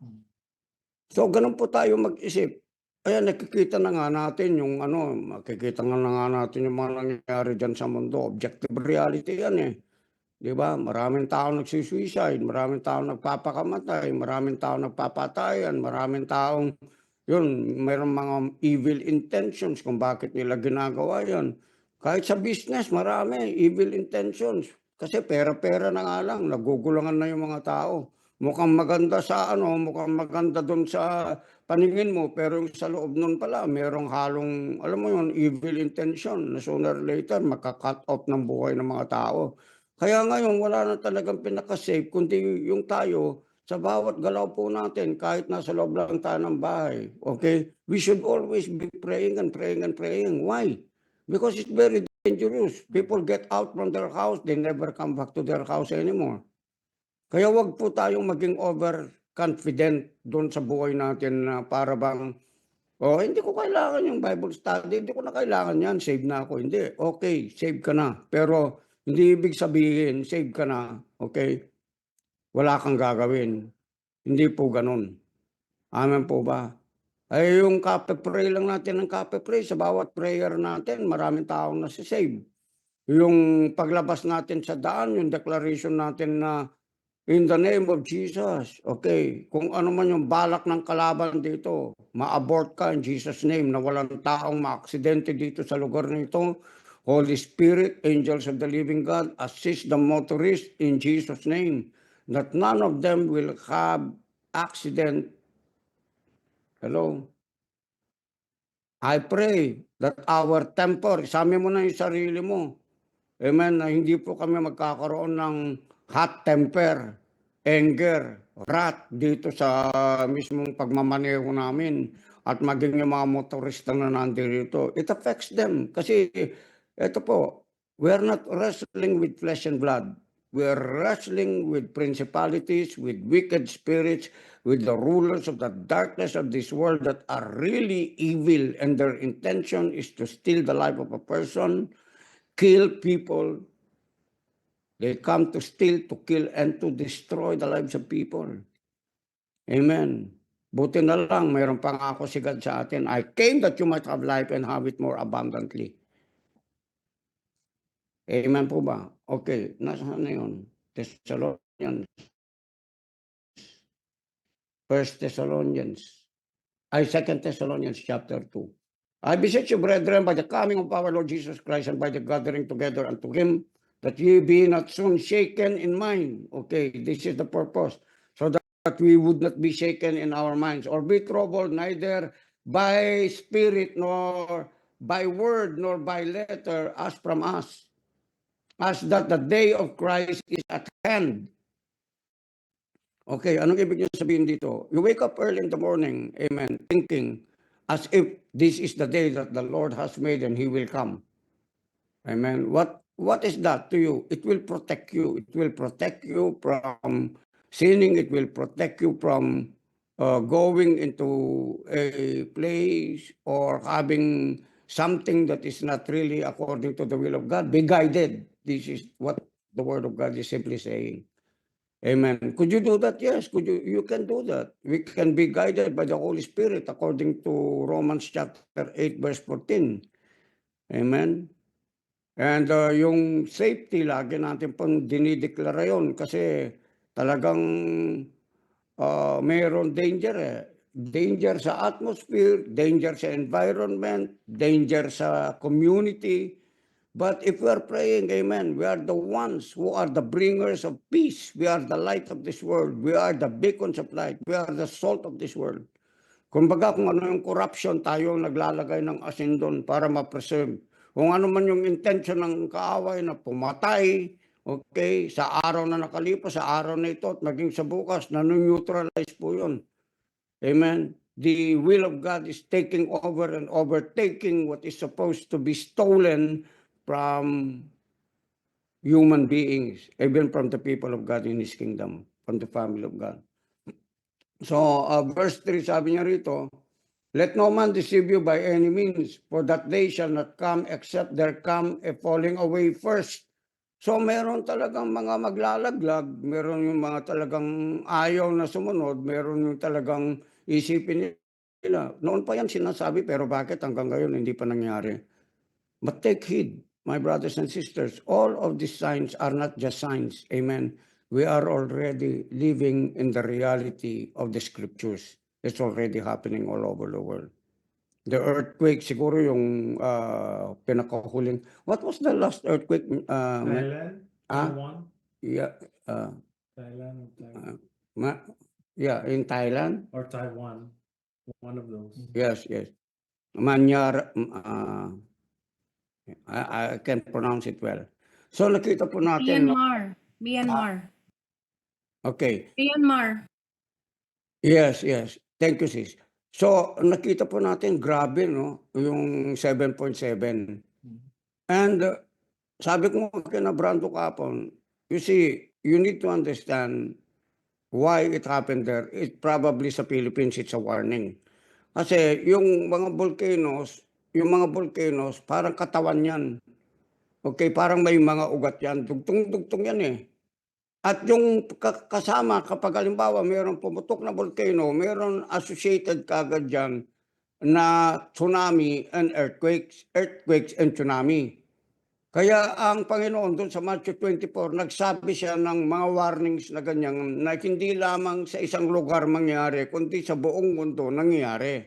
So, ganun po tayo mag-isip. Ayan, nakikita na nga natin yung ano, makikita na nga natin yung mga nangyayari dyan sa mundo. Objective reality yan eh. Di ba? Maraming tao nagsisuicide, maraming tao nagpapakamatay, maraming tao nagpapatayan, maraming taong, yun, mayroong mga evil intentions kung bakit nila ginagawa yan. Kahit sa business, marami, evil intentions. Kasi pera-pera na nga lang, nagugulangan na yung mga tao. Mukhang maganda sa ano, mukhang maganda doon sa paningin mo, pero yung sa loob nun pala, merong halong, alam mo yun, evil intention na sooner or later, makakat off ng buhay ng mga tao. Kaya ngayon, wala na talagang pinaka-safe, kundi yung tayo, sa bawat galaw po natin, kahit nasa loob lang tayo ng bahay, okay? We should always be praying and praying and praying. Why? Because it's very dangerous. People get out from their house, they never come back to their house anymore. Kaya wag po tayong maging overconfident doon sa buhay natin na para bang, oh, hindi ko kailangan yung Bible study, hindi ko na kailangan yan, save na ako. Hindi, okay, save ka na. Pero hindi ibig sabihin, save ka na, okay, wala kang gagawin. Hindi po ganun. Amen po ba? Ay yung kape-pray lang natin ng kape-pray, sa bawat prayer natin, maraming taong nasisave. Yung paglabas natin sa daan, yung declaration natin na in the name of Jesus, okay, kung ano man yung balak ng kalaban dito, ma-abort ka in Jesus' name na walang taong ma-aksidente dito sa lugar nito. Holy Spirit, angels of the living God, assist the motorist in Jesus' name, that none of them will have accident. Hello? I pray that our temper, isami mo na yung sarili mo. Amen, na hindi po kami magkakaroon ng hot temper, anger, wrath dito sa mismong pagmamaneho namin at maging yung mga motorista na nandito. It affects them kasi ito po, we are not wrestling with flesh and blood. We are wrestling with principalities, with wicked spirits, with the rulers of the darkness of this world that are really evil and their intention is to steal the life of a person, kill people. They come to steal, to kill, and to destroy the lives of people. Amen. Buti na lang, mayroon pangako si God sa atin. I came that you might have life and have it more abundantly. Amen po ba? Okay, nasaan na yun? Thessalonians. 1 Thessalonians. 2 Thessalonians chapter 2. I beseech you, brethren, by the coming of our Lord Jesus Christ and by the gathering together unto him, that ye be not soon shaken in mind. Okay, this is the purpose. So that we would not be shaken in our minds or be troubled neither by spirit nor by word nor by letter as from us. as that the day of Christ is at hand. Okay, anong ibig niyo sabihin dito? You wake up early in the morning, amen, thinking as if this is the day that the Lord has made and He will come. Amen. What is that to you? It will protect you. It will protect you from sinning. It will protect you from going into a place or having something that is not really according to the will of God. Be guided. This is what the Word of God is simply saying. Amen. Could you do that? Yes. You can do that. We can be guided by the Holy Spirit according to Romans chapter 8 verse 14. Amen. And yung safety, lagi natin pong dinideklara yun kasi talagang mayroon danger eh. Danger sa atmosphere, danger sa environment, danger sa community. But if we are praying, amen, we are the ones who are the bringers of peace. We are the light of this world. We are the beacons of light. We are the salt of this world. Kumbaga kung ano yung corruption, tayo ang naglalagay ng asin doon para ma-preserve. Kung ano man yung intention ng kaaway na pumatay, okay, sa araw na nakalipas, sa araw na ito at maging sa bukas, nanoneutralize po yun. Amen. The will of God is taking over and overtaking what is supposed to be stolen from human beings, even from the people of God in His kingdom, from the family of God. So, verse 3, sabi niya rito, let no man deceive you by any means, for that day shall not come except there come a falling away first. So, meron talagang mga maglalaglag, meron yung mga talagang ayaw na sumunod, meron yung talagang isipin nila. Noon pa yan sinasabi, pero bakit hanggang ngayon hindi pa nangyari? But take heed, my brothers and sisters, all of these signs are not just signs. Amen. We are already living in the reality of the scriptures. It's already happening all over the world. The earthquake, siguro yung pinakahuling. What was the last earthquake? Thailand, Ah? Taiwan, Yeah, Thailand, or Taiwan, yeah, in Thailand. or Taiwan, one of those. Yes, yes. Manyar, I can't pronounce it well. So nakita po natin. Myanmar. Okay. Myanmar. Yes, yes. Thank you, sis. So, nakita po natin, grabe, no? Yung 7.7. And sabi ko kina Brando kapon, you see, you need to understand why it happened there. It probably sa Philippines, it's a warning. Kasi yung mga volcanoes, parang katawan yan. Okay, parang may mga ugat yan. Dugtong-dugtong yan eh. At yung kasama, kapag halimbawa mayroong pumutok na volcano, mayroon associated kagad dyan na tsunami and earthquakes and tsunami. Kaya ang Panginoon doon sa Matthew 24, nagsabi siya ng mga warnings na ganyan na hindi lamang sa isang lugar mangyari, kundi sa buong mundo nangyayari.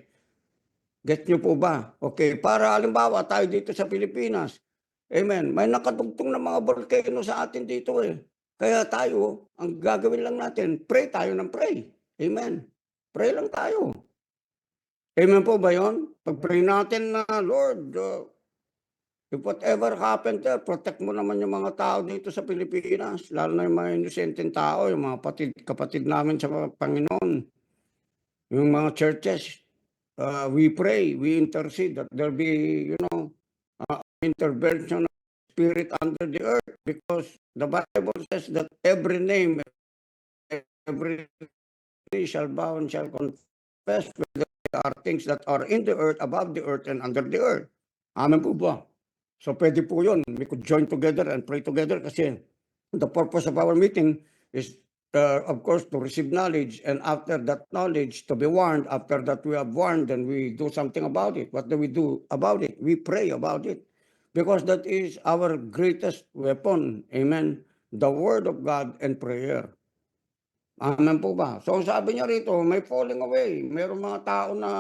Get nyo po ba? Okay, para halimbawa tayo dito sa Pilipinas, amen, may nakadugtong na mga volcano sa atin dito eh. Kaya tayo, ang gagawin lang natin, pray tayo ng pray. Amen. Pray lang tayo. Amen po ba yun? Pag-pray natin na, Lord, if whatever happened there, protect mo naman yung mga tao dito sa Pilipinas, lalo na yung mga inosenteng tao, yung mga kapatid namin sa Panginoon, yung mga churches. We pray, we intercede that there be, intervention of spirit under the earth, because the Bible says that every name, every knee shall bow and shall confess whether there are things that are in the earth, above the earth, and under the earth. Amen po ba? So pwede po yun. We could join together and pray together kasi the purpose of our meeting is of course to receive knowledge, and after that knowledge to be warned. After that we have warned, then we do something about it. What do we do about it? We pray about it, because that is our greatest weapon. Amen. The word of God and prayer. Amen po ba? So sabi niya rito, may falling away. Mayroong mga tao na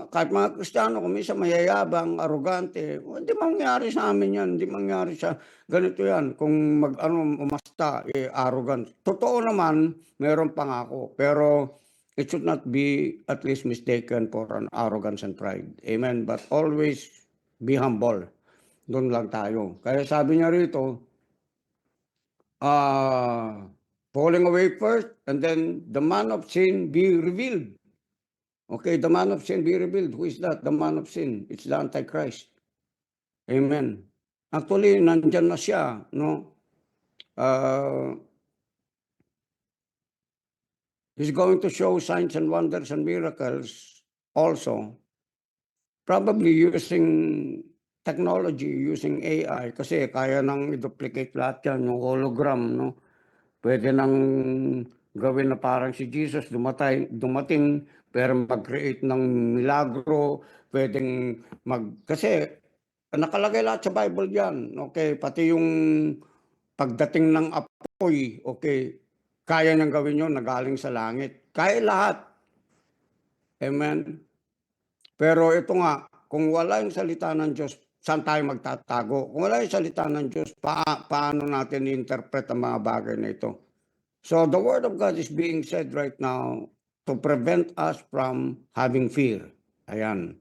kahit mga Kristiyano, kung minsan mayayabang, arrogante, hindi mangyari sa amin yan, hindi mangyari sa ganito yan. Kung umasta, arrogant. Totoo naman, mayroong pangako. Pero it should not be at least mistaken for an arrogance and pride. Amen. But always be humble. Doon lang tayo. Kaya sabi niya rito, falling away first, and then the man of sin be revealed. Okay, the man of sin be revealed. Who is that? The man of sin. It's the Antichrist. Amen. Actually, nandyan na siya, no? He's going to show signs and wonders and miracles also. Probably using technology, using AI, kasi kaya nang i-duplicate lahat yan, yung hologram, no? Pwede nang gawin na parang si Jesus, dumating, pero mag-create ng milagro, pwedeng kasi nakalagay lahat sa Bible yan, okay? Pati yung pagdating ng apoy, okay? Kaya niyang gawin yun, nagaling sa langit. Kaya lahat. Amen? Pero ito nga, kung wala yung salita ng Diyos, saan tayo magtatago? Kung wala yung salita ng Diyos, paano natin i-interpret ang mga bagay na ito? So the Word of God is being said right now to prevent us from having fear. Ayan.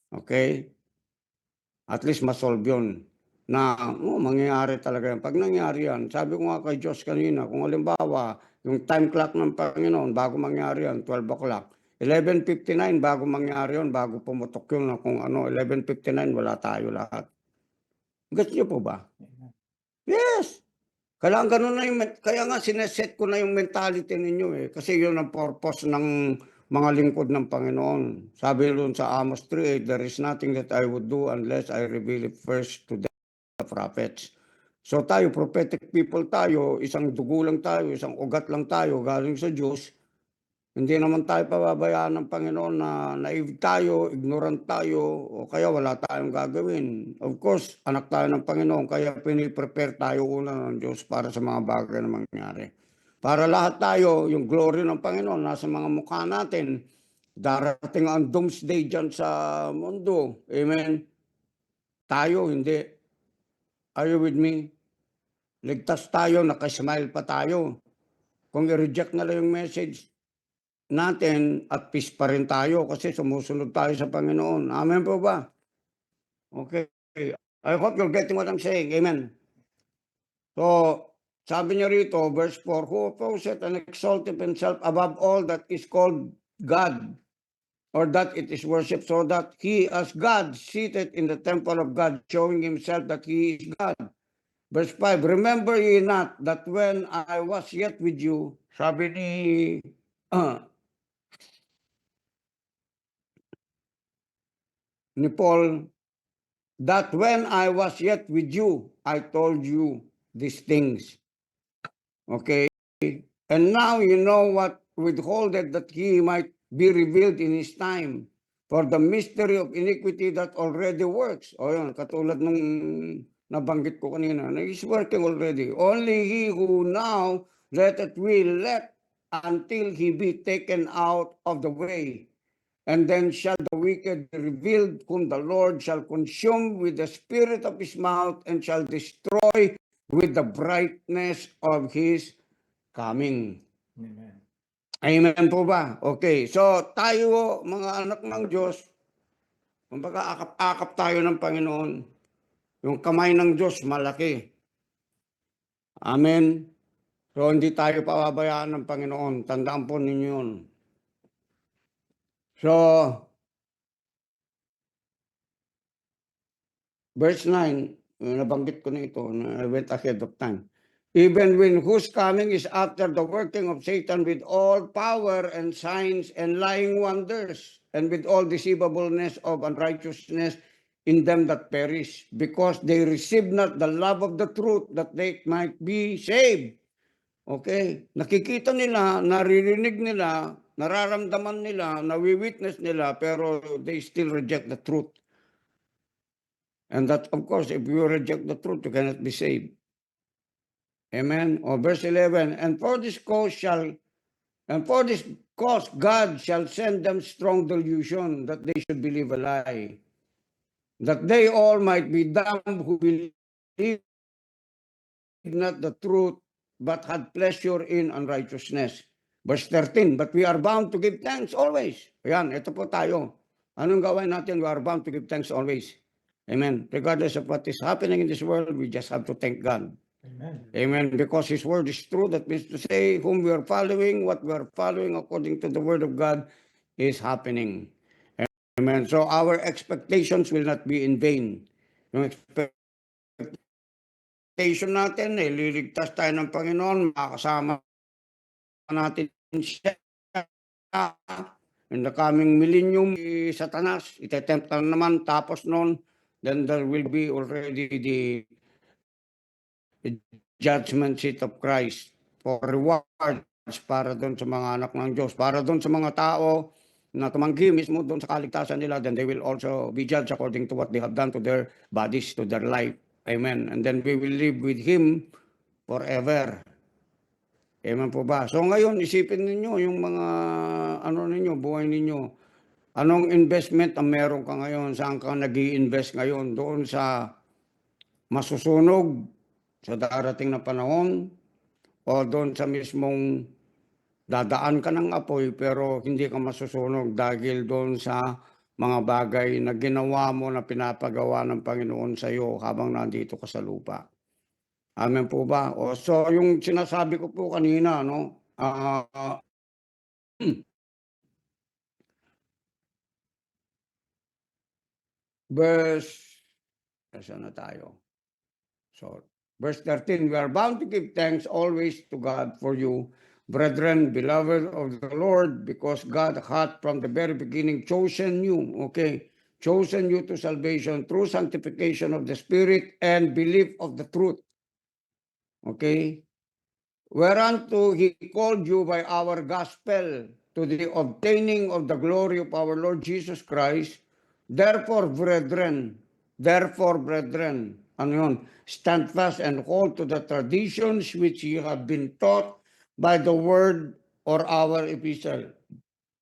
Okay? At least masolve yun. Na mangyayari talaga yan. Pag nangyari yan, sabi ko nga kay Diyos kanina, kung halimbawa, yung time clock ng Panginoon, bago mangyari yan, 12 o'clock. 11:59 bago mangyari yun, bago pumutok yun, kung 11:59 wala tayo lahat. Gets niyo po ba? Yes! Kailangan ganun na yung, kaya nga sineset ko na yung mentality ninyo eh. Kasi yun ang purpose ng mga lingkod ng Panginoon. Sabi doon sa Amos 3:8, there is nothing that I would do unless I reveal it first to the prophets. So tayo, prophetic people tayo, isang dugo lang tayo, isang ugat lang tayo, galing sa Diyos. Hindi naman tayo pababayaan ng Panginoon na naive tayo, ignorant tayo, o kaya wala tayong gagawin. Of course, anak tayo ng Panginoon, kaya piniprepare tayo una ng Diyos para sa mga bagay na mangyari. Para lahat tayo, yung glory ng Panginoon, nasa mga mukha natin. Darating ang doomsday dyan sa mundo. Amen? Tayo, hindi. Are you with me? Ligtas tayo, nakasmile pa tayo. Kung i-reject na lang yung message natin at peace pa rin tayo kasi sumusunod tayo sa Panginoon. Amen po ba? Okay. I hope you're getting what I'm saying. Amen. So, sabi niya rito, verse 4, who opposeth and exalteth himself above all that is called God, or that it is worshipped, so that he as God seated in the temple of God, showing himself that he is God. Verse 5, remember ye not that when I was yet with you, sabi ni Paul, that when I was yet with you, I told you these things. Okay? And now you know what withholdeth that he might be revealed in his time. For the mystery of iniquity that already works. O yun, katulad nung nabanggit ko kanina, is working already. Only he who now letteth will let until he be taken out of the way. And then shall the wicked be revealed, whom the Lord shall consume with the spirit of his mouth, and shall destroy with the brightness of his coming. Amen. Amen po ba? Okay, so tayo, mga anak ng Diyos, kumbaga akap-akap tayo ng Panginoon. Yung kamay ng Diyos, malaki. Amen. So hindi tayo pababayaan ng Panginoon. Tandaan po ninyo yun. So, verse 9, nabanggit ko na ito, I went ahead of time. Even when whose coming is after the working of Satan with all power and signs and lying wonders, and with all deceivableness of unrighteousness in them that perish, because they receive not the love of the truth, that they might be saved. Okay? Nakikita nila, naririnig nila, nararamdaman nila, nawi-witness nila, pero they still reject the truth. And that, of course, if you reject the truth, you cannot be saved. Amen. Or verse 11, and for this cause God shall send them strong delusion, that they should believe a lie, that they all might be dumb who believe not the truth, but had pleasure in unrighteousness. Verse 13, but we are bound to give thanks always. Ayan, ito po tayo. Anong gawin natin? We are bound to give thanks always. Amen. Regardless of what is happening in this world, we just have to thank God. Amen. Because His word is true. That means to say, whom we are following, what we are following according to the word of God is happening. Amen. So our expectations will not be in vain. Yung expectation natin, liligtas tayo ng Panginoon, makakasama natin siya in the coming millennium. Satanas, itetempt na naman, tapos noon, then there will be already the judgment seat of Christ for rewards para doon sa mga anak ng Diyos, para doon sa mga tao na tumanggi mismo doon sa kaligtasan nila, then they will also be judged according to what they have done to their bodies, to their life. Amen. And then we will live with Him forever. Amen po ba? So ngayon, isipin ninyo yung mga buhay ninyo. Anong investment ang meron ka ngayon? Saan ka nag-i-invest ngayon? Doon sa masusunog sa darating na panahon o doon sa mismong dadaan ka ng apoy pero hindi ka masusunog dahil doon sa mga bagay na ginawa mo na pinapagawa ng Panginoon sa iyo habang nandito ka sa lupa. Amen po ba? O so yung sinasabi ko po kanina, no? Saan na tayo? So, verse 13, we are bound to give thanks always to God for you, brethren, beloved of the Lord, because God hath from the very beginning chosen you, chosen you to salvation through sanctification of the Spirit and belief of the truth. Whereunto He called you by our gospel to the obtaining of the glory of our Lord Jesus Christ. Therefore, brethren, ano yun? Stand fast and hold to the traditions which you have been taught by the word or our epistle.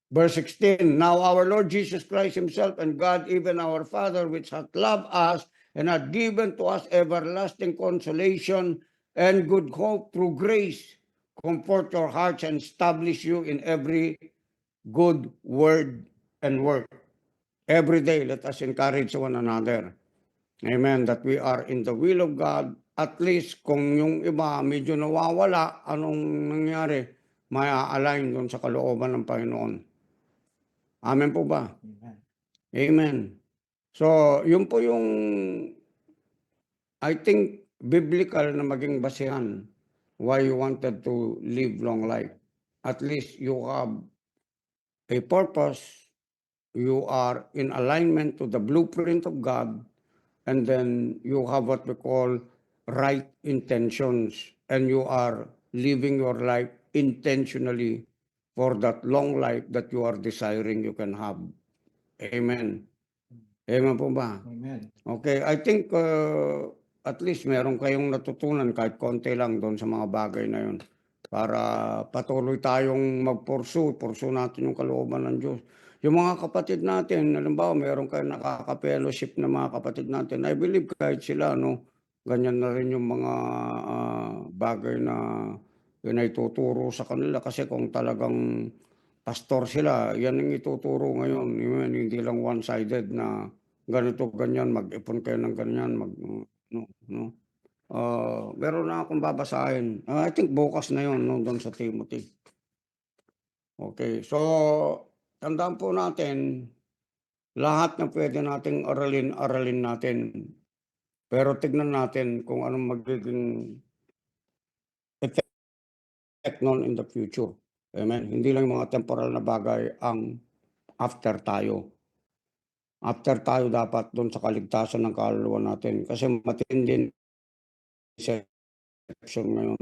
Verse 16, now our Lord Jesus Christ Himself and God, even our Father, which hath loved us and hath given to us everlasting consolation and good hope through grace, comfort your hearts and establish you in every good word and work. Every day, let us encourage one another. Amen. That we are in the will of God. At least kung yung iba medyo nawawala, anong nangyari? May a-align doon sa kalooban ng Panginoon. Amen po ba? Amen. Amen. So, yun po yung I think biblical na maging basihan why you wanted to live long life. At least you have a purpose, you are in alignment to the blueprint of God, and then you have what we call right intentions, and you are living your life intentionally for that long life that you are desiring you can have. Amen. Amen po ba? Amen. Okay, I think at least meron kayong natutunan kahit konti lang doon sa mga bagay na yun. Para patuloy tayong pursu natin yung kalooban ng Diyos. Yung mga kapatid natin, halimbawa meron kayong nakaka-fellowship na mga kapatid natin, I believe kahit sila, no, ganyan na rin yung mga bagay na ituturo sa kanila. Kasi kung talagang pastor sila, yan ang ituturo ngayon. Hindi lang one-sided na ganito, ganyan, mag-ipon kayo ng ganyan, no. Meron na akong babasahin. I think bukas na yun, no, doon sa Timothy. Okay, so tandaan po natin, lahat na pwede nating aralin natin. Pero tignan natin kung anong magiging effect nun in the future. Amen. Hindi lang mga temporal na bagay ang after tayo. After tayo dapat doon sa kaligtasan ng kaluluwa natin. Kasi matinding deception ngayon.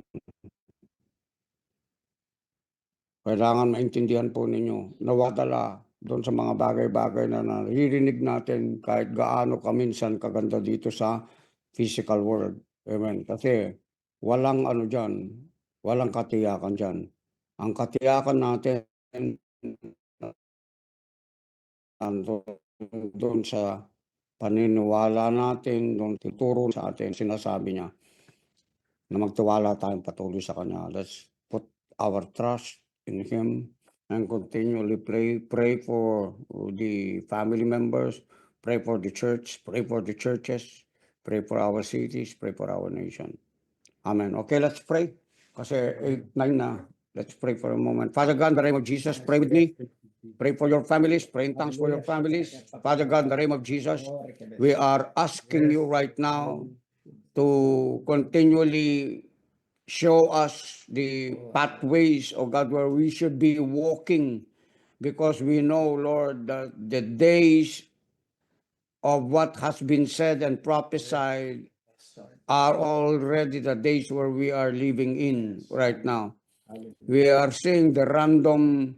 Kailangan maintindihan po ninyo, nawadala doon sa mga bagay-bagay na naririnig natin kahit gaano kaminsan kaganda dito sa physical world. Amen. Kasi walang ano dyan, walang katiyakan dyan. Ang katiyakan natin doon sa paniniwala natin, doon tuturo sa atin, sinasabi niya na magtiwala tayong patuloy sa Kanya. Let's put our trust in Him and continually pray for the family members, pray for the church, pray for the churches, pray for our cities, pray for our nation. Amen. Okay, let's pray. Kasi 8, 9 na. Let's pray for a moment. Father God, in the name of Jesus, pray with me. Pray for your families. Pray in tongues for your families. Father God, in the name of Jesus, we are asking you right now to continually show us the pathways, oh God, where we should be walking, because we know, Lord, that the days of what has been said and prophesied are already the days where we are living in right now. We are seeing the random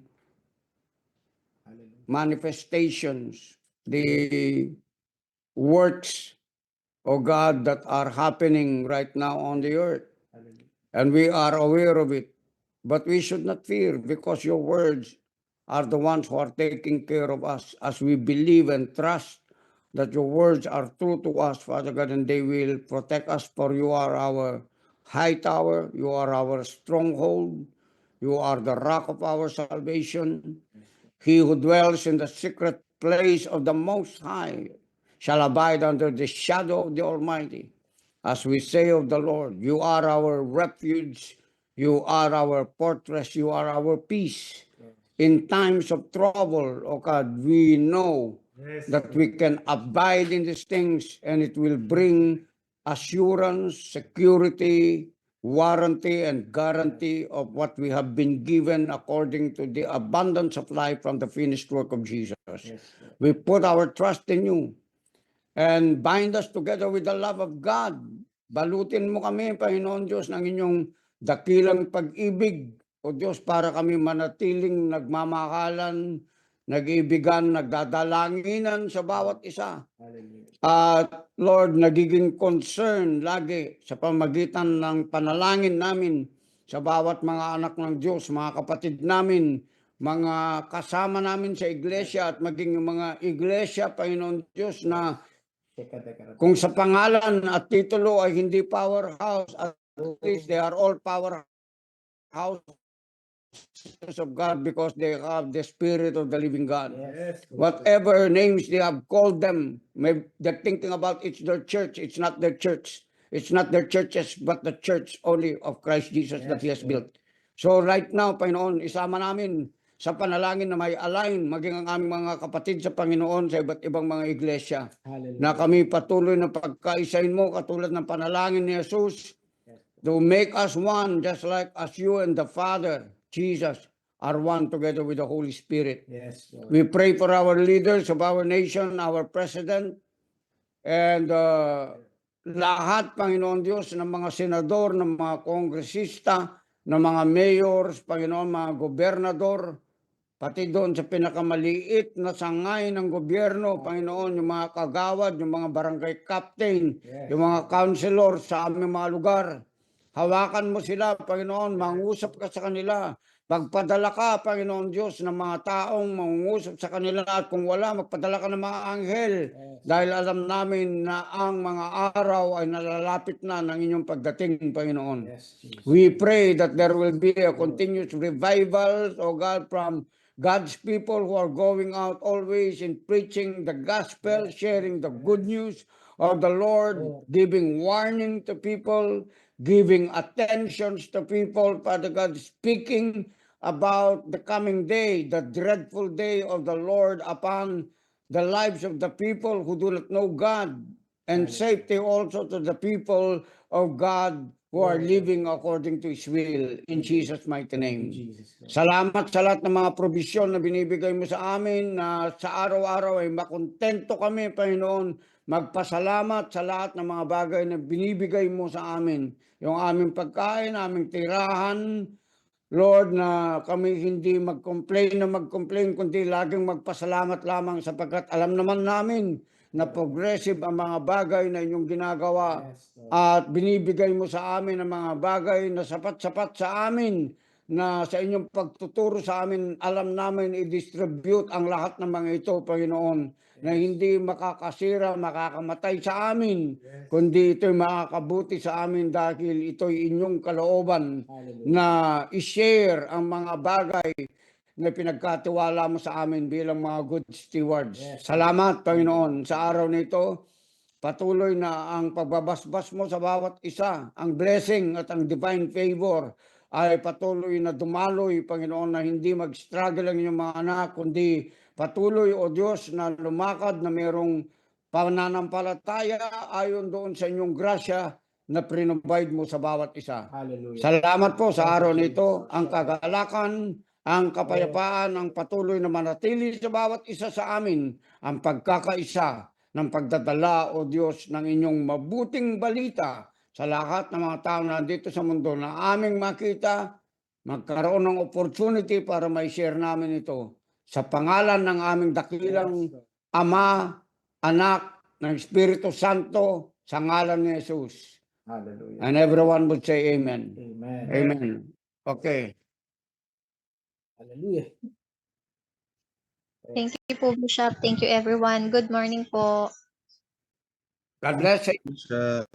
manifestations, the works, oh God, that are happening right now on the earth. And we are aware of it. But we should not fear, because your words are the ones who are taking care of us as we believe and trust that your words are true to us, Father God, and they will protect us, for you are our high tower, you are our stronghold, you are the rock of our salvation. He who dwells in the secret place of the Most High shall abide under the shadow of the Almighty. As we say of the Lord, you are our refuge, you are our fortress, you are our peace. In times of trouble, oh God, we know that we can abide in these things, and it will bring assurance, security, warranty, and guarantee of what we have been given according to the abundance of life from the finished work of Jesus. We put our trust in you and bind us together with the love of God. Balutin mo kami, Panginoon Diyos, ng inyong dakilang pag-ibig, o Diyos, para kami manatiling nagmamahalan, nag-ibigan, nagdadalanginan sa bawat isa. At Lord, nagiging concern lagi sa pamagitan ng panalangin namin sa bawat mga anak ng Diyos, mga kapatid namin, mga kasama namin sa iglesia, at maging yung mga iglesia, Panginoon Diyos, na kung sa pangalan at titulo ay hindi powerhouse, at least they are all powerhouse of God, because they have the Spirit of the living God. Whatever names they have called them, they're thinking about it's their church. It's not their church. It's not their churches, but the church only of Christ Jesus that He has built. So right now, Panginoon, isama namin sa panalangin na may align, maging ang aming mga kapatid sa Panginoon sa iba't ibang mga iglesia, na kami patuloy na pagkaisahin mo, katulad ng panalangin ni Jesus, to make us one, just like as you and the Father, Jesus, are one together with the Holy Spirit. We pray for our leaders of our nation, our president, and lahat, Panginoon Diyos, ng mga senador, ng mga kongresista, ng mga mayors, Panginoon, mga gobernador, pati doon sa pinakamaliit na sangay ng gobyerno, Panginoon, yung mga kagawad, yung mga barangay captain, yung mga councilor sa aming mga lugar. Hawakan mo sila, Panginoon, mangusap ka sa kanila. Magpadala ka, Panginoon Diyos, ng mga taong mangungusap sa kanila, at kung wala, magpadala ka ng mga anghel, dahil alam namin na ang mga araw ay nalalapit na ng inyong pagdating, Panginoon. We pray that there will be a continuous revival, O God, from God's people who are going out always in preaching the gospel, sharing the good news of the Lord, giving warning to people, giving attentions to people, Father God, speaking about the coming day, the dreadful day of the Lord upon the lives of the people who do not know God, and safety also to the people of God who are living according to His will, in Jesus' mighty name. Salamat sa lahat ng mga probisyon na binibigay mo sa amin, na sa araw-araw ay makontento kami, Panginoon, magpasalamat sa lahat ng mga bagay na binibigay mo sa amin. Yung aming pagkain, aming tirahan, Lord, na kami hindi mag-complain, kundi laging magpasalamat lamang, sapagkat alam naman namin na progressive ang mga bagay na inyong ginagawa, at binibigay mo sa amin ang mga bagay na sapat-sapat sa amin, na sa inyong pagtuturo sa amin, alam namin i-distribute ang lahat ng mga ito, Panginoon, na hindi makakasira, makakamatay sa amin, kundi ito'y makakabuti sa amin, dahil ito'y inyong kalooban na i-share ang mga bagay na pinagkatiwala mo sa amin bilang mga good stewards. Salamat, Panginoon, sa araw nito. patuloy na ang pagbabasbas mo sa bawat isa, ang blessing at ang divine favor ay patuloy na dumaloy, Panginoon, na hindi mag-struggle ang inyong mga anak, kundi patuloy, O Diyos, na lumakad na mayroong pananampalataya ayon doon sa inyong grasya na prinobide mo sa bawat isa. Hallelujah. Salamat po sa araw nito, ang kagalakan, ang kapayapaan, ang patuloy na manatili sa bawat isa sa amin, ang pagkakaisa ng pagdadala, O Diyos, ng inyong mabuting balita sa lahat ng mga tao na dito sa mundo na aming makita, magkaroon ng opportunity para may share namin ito sa pangalan ng aming dakilang Ama, Anak, ng Espiritu Santo, sa ngalan ni Jesus. Hallelujah. And everyone would say amen. Amen. Amen. Okay. Hallelujah. Thank you po, Bishop. Thank you, everyone. Good morning po. God bless you. Siya